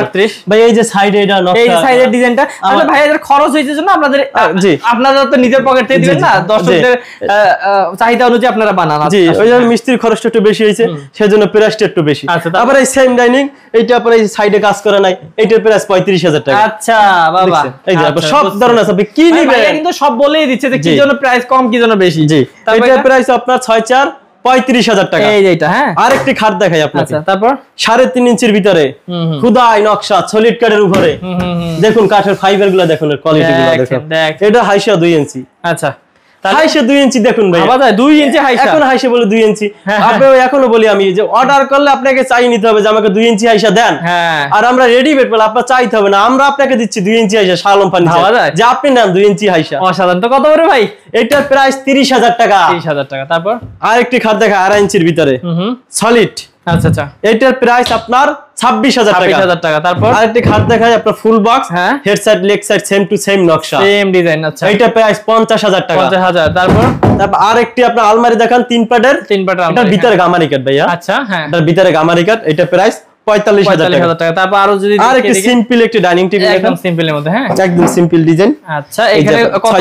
A: ভাই এই যে সাইডে এটা নকশা,
B: এই সাইডের ডিজাইনটা আসলে ভাই এর খরচ হইছে জন্য আপনাদের আপনারা তো নিজের পকেট থেকে দিবেন না, দর্শকদের চাহিদা অনুযায়ী আপনারা বানান।
A: জি, ওই জন্য মিস্ত্রির খরচটা একটু বেশি হইছে, সেজন্য প্রাইসটা একটু বেশি। আবার এই সেম ডাইনিং এইটা আপনার এই সাইডে কাজ করা নাই, এইটার প্রাইস 35,000 টাকা।
B: আচ্ছা বাবা,
A: এই যে সব ধরনের আছে, আপনি কি নিবেন
B: কিন্তু সব বলেই দিচ্ছে যে কি জন্য প্রাইস কম কি জন্য বেশি।
A: জি, এইটার প্রাইস আপনার 6/4 35,000 টাকা।
B: এই যে এটা, হ্যাঁ
A: আরেকটি খাট দেখাই আপনাকে।
B: আচ্ছা, তারপর
A: 3.5 ইঞ্চির ভিতরে খুদাই নকশা সলিড কাঠের উপরে, দেখুন কাঠের ফাইবার গুলো দেখুন, কোয়ালিটি গুলো দেখুন। এটা হাইসা 2 ইঞ্চি।
B: আচ্ছা,
A: হাইসা 2 ইঞ্চি দেখুন ভাই,
B: বাবা 2 ইঞ্চি হাইসা,
A: এখন হাইসা বলে 2 ইঞ্চি। আপনি এখনো বলি আমি যে অর্ডার করলে আপনাকে চাই নিতে হবে যে আমাকে 2 ইঞ্চি হাইসা দেন, আর আমরা রেডিমেড বলে আপনার চাইতে হবে না, আমরা আপনাকে দিচ্ছি 2 ইঞ্চি হাইসা শাহ আলম ফার্নিচার, যে আপনি নেন 2 ইঞ্চি হাইসা।
B: অসাধারণ। তো কত করে ভাই?
A: এটার প্রাইস 30,000 টাকা।
B: 30,000 টাকা। তারপর
A: আরেকটি খাট দেখা 2.5 ইঞ্চির ভিতরে সলিড।
B: আচ্ছা আচ্ছা,
A: এটার প্রাইস আপনার 26,000 টাকা।
B: 26,000 টাকা। তারপর
A: আরেকটি খাট দেখাই আপনার full box, head side leg side same to same নকশা,
B: সেম ডিজাইন। আচ্ছা,
A: এটার প্রাইস 50,000 টাকা।
B: 50,000। তারপর
A: আরেকটি আপনার আলমারি দেখান 3 পাটের, এটার ভিতরে গামারি কাট ভাইয়া।
B: আচ্ছা, হ্যাঁ
A: এটার ভিতরে গামারি কাট, এটার প্রাইস 45,000 টাকা।
B: তারপর আরো যদি
A: আরেকটি সিম্পল একটি ডাইনিং টেবিল,
B: একদম সিম্পলের মধ্যে, হ্যাঁ
A: একদম সিম্পল ডিজাইন।
B: আচ্ছা, এখানে কত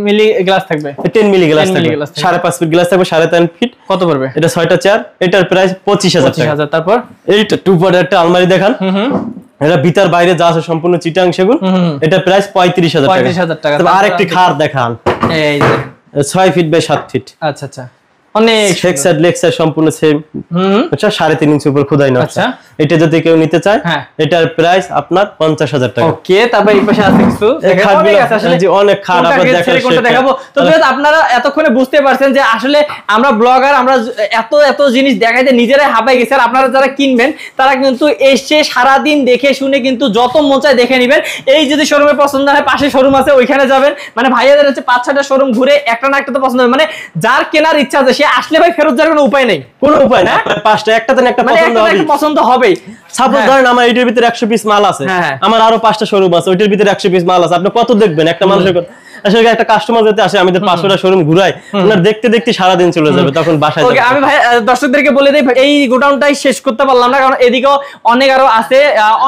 B: মিলি গ্লাস থাকবে? 10 মিলি গ্লাস থাকবে,
A: 5.5 ফিট গ্লাস থাকবে, 3.5 ফিট।
B: কত পড়বে?
A: এটা 6টা চেয়ার, এটার প্রাইস 25,000 টাকা।
B: তারপর
A: এইটা 2 পাটের একটা আলমারি দেখান, এটা ভিতর বাইরে যা আছে সম্পূর্ণ চিটাং সেগুন, এটা প্রাইস 35,000 টাকা।
B: 35,000 টাকা।
A: তবে আরেকটি খাট দেখান,
B: এই যে
A: 6 ফিট বাই 7 ফিট।
B: আচ্ছা আচ্ছা, অনেক
A: হেড সাইড লেগ সাইড সম্পূর্ণ সেম। আচ্ছা, 3.5 ইঞ্চি উপর খোদাই নকশা। এটা যদি কেউ নিতে চায়, এটার প্রাইস আপনার 50,000 টাকা।
B: ওকে, তারপর এই পাশে আছে কিছু, অনেক আছে আসলে, জি অনেক খাট আপনাদের দেখাবো। তো আপনারা এতক্ষণে বুঝতে পারছেন যে আসলে আমরা ব্লগার, আমরা এত এত জিনিস দেখাইতে নিজেরাই হাঁপাই গেছি। আর আপনারা যারা কিনবেন তারা কিন্তু এসে সারা দিন দেখে শুনে কিন্তু যত মন চায় দেখে নেবেন। এই যদি শোরুমে পছন্দ হয়, পাশে শোরুম আছে ওইখানে যাবেন, মানে ভাইয়াদের হচ্ছে 5-6টা শোরুম ঘুরে একটা না একটা তো পছন্দ হবে, মানে যার কেনার ইচ্ছা আছে সে আসলে ভাই ফেরত যাওয়ার কোনো উপায় নেই,
A: কোনো উপায় না। 5টা একটাতে একটা
B: পছন্দ হবে।
A: সাপোজ ধরেন আমার এটার ভিতরে 100 পিস মাল আছে, আমার আরো 5টা শোরুম আছে, ওইটার ভিতরে 100 পিস মাল আছে, আপনি কত দেখবেন একটা মানুষের কথা? আসলে একটা কাস্টমার যেতে আসে, আমাদের 500টা শোরুম ঘুরাই, ওনার দেখতে দেখতে সারা দিন চলে যাবে, তখন বাসায় যাবে।
B: আমি ভাই দর্শকদেরকে বলে দেই, এই গোডাউনটাই শেষ করতে পারলাম না, কারণ এদিকেও অনেক আরো আছে,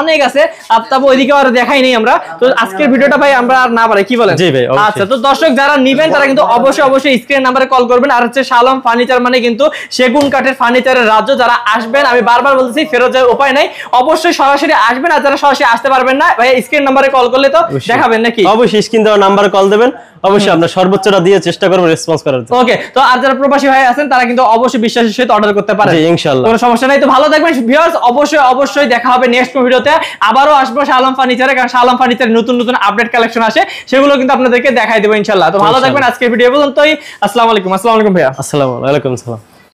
B: অনেক আছে, তারপর ওইদিকেও আর দেখাই নেই আমরা। তো আজকের ভিডিওটা ভাই আমরা আর না পারি, কি বলেন?
A: জি ভাই।
B: আচ্ছা, তো দর্শক যারা নিবেন তারা কিন্তু অবশ্যই অবশ্যই স্ক্রিন নাম্বারে কল করবেন। আর হচ্ছে শাহ আলম ফার্নিচার মানে কিন্তু সেগুন কাঠের ফার্নিচারের রাজ্য। যারা আসবেন, আমি বারবার বলতেছি ফেরত যাওয়ার উপায় নাই, অবশ্যই সরাসরি আসবেন। আর যারা সরাসরি আসতে পারবেন না, ভাই স্ক্রিন নাম্বারে কল করলে তো দেখাবেন নাকি?
A: অবশ্যই স্ক্রিন দেওয়া নাম্বারে কল দেবেন, অবশ্যই আমরা সর্বোচ্চটা দিয়ে চেষ্টা করব রেসপন্স করার জন্য।
B: ওকে, তো আর যারা প্রবাসী ভাই আছেন তারা কিন্তু অবশ্যই বিশ্বাসের সাথে অর্ডার করতে পারেন,
A: জি ইনশাআল্লাহ,
B: কোনো সমস্যা নাই। তো ভালো থাকবেন ভিউয়ার্স, অবশ্যই অবশ্যই দেখা হবে নেক্সট ভিডিওতে। আবারও আসবো শাহ আলম ফার্নিচারে, কারণ শাহ আলম ফার্নিচারে নতুন নতুন আপডেট কালেকশন আসে, সেগুলো কিন্তু আপনাদেরকে দেখাই দেব ইনশাআল্লাহ। তো ভালো থাকবেন, আজকের ভিডিও পর্যন্তই। আসসালামু আলাইকুম। আসসালামু আলাইকুম ভাইয়া।
A: আসসালামু আলাইকুম। সালাম।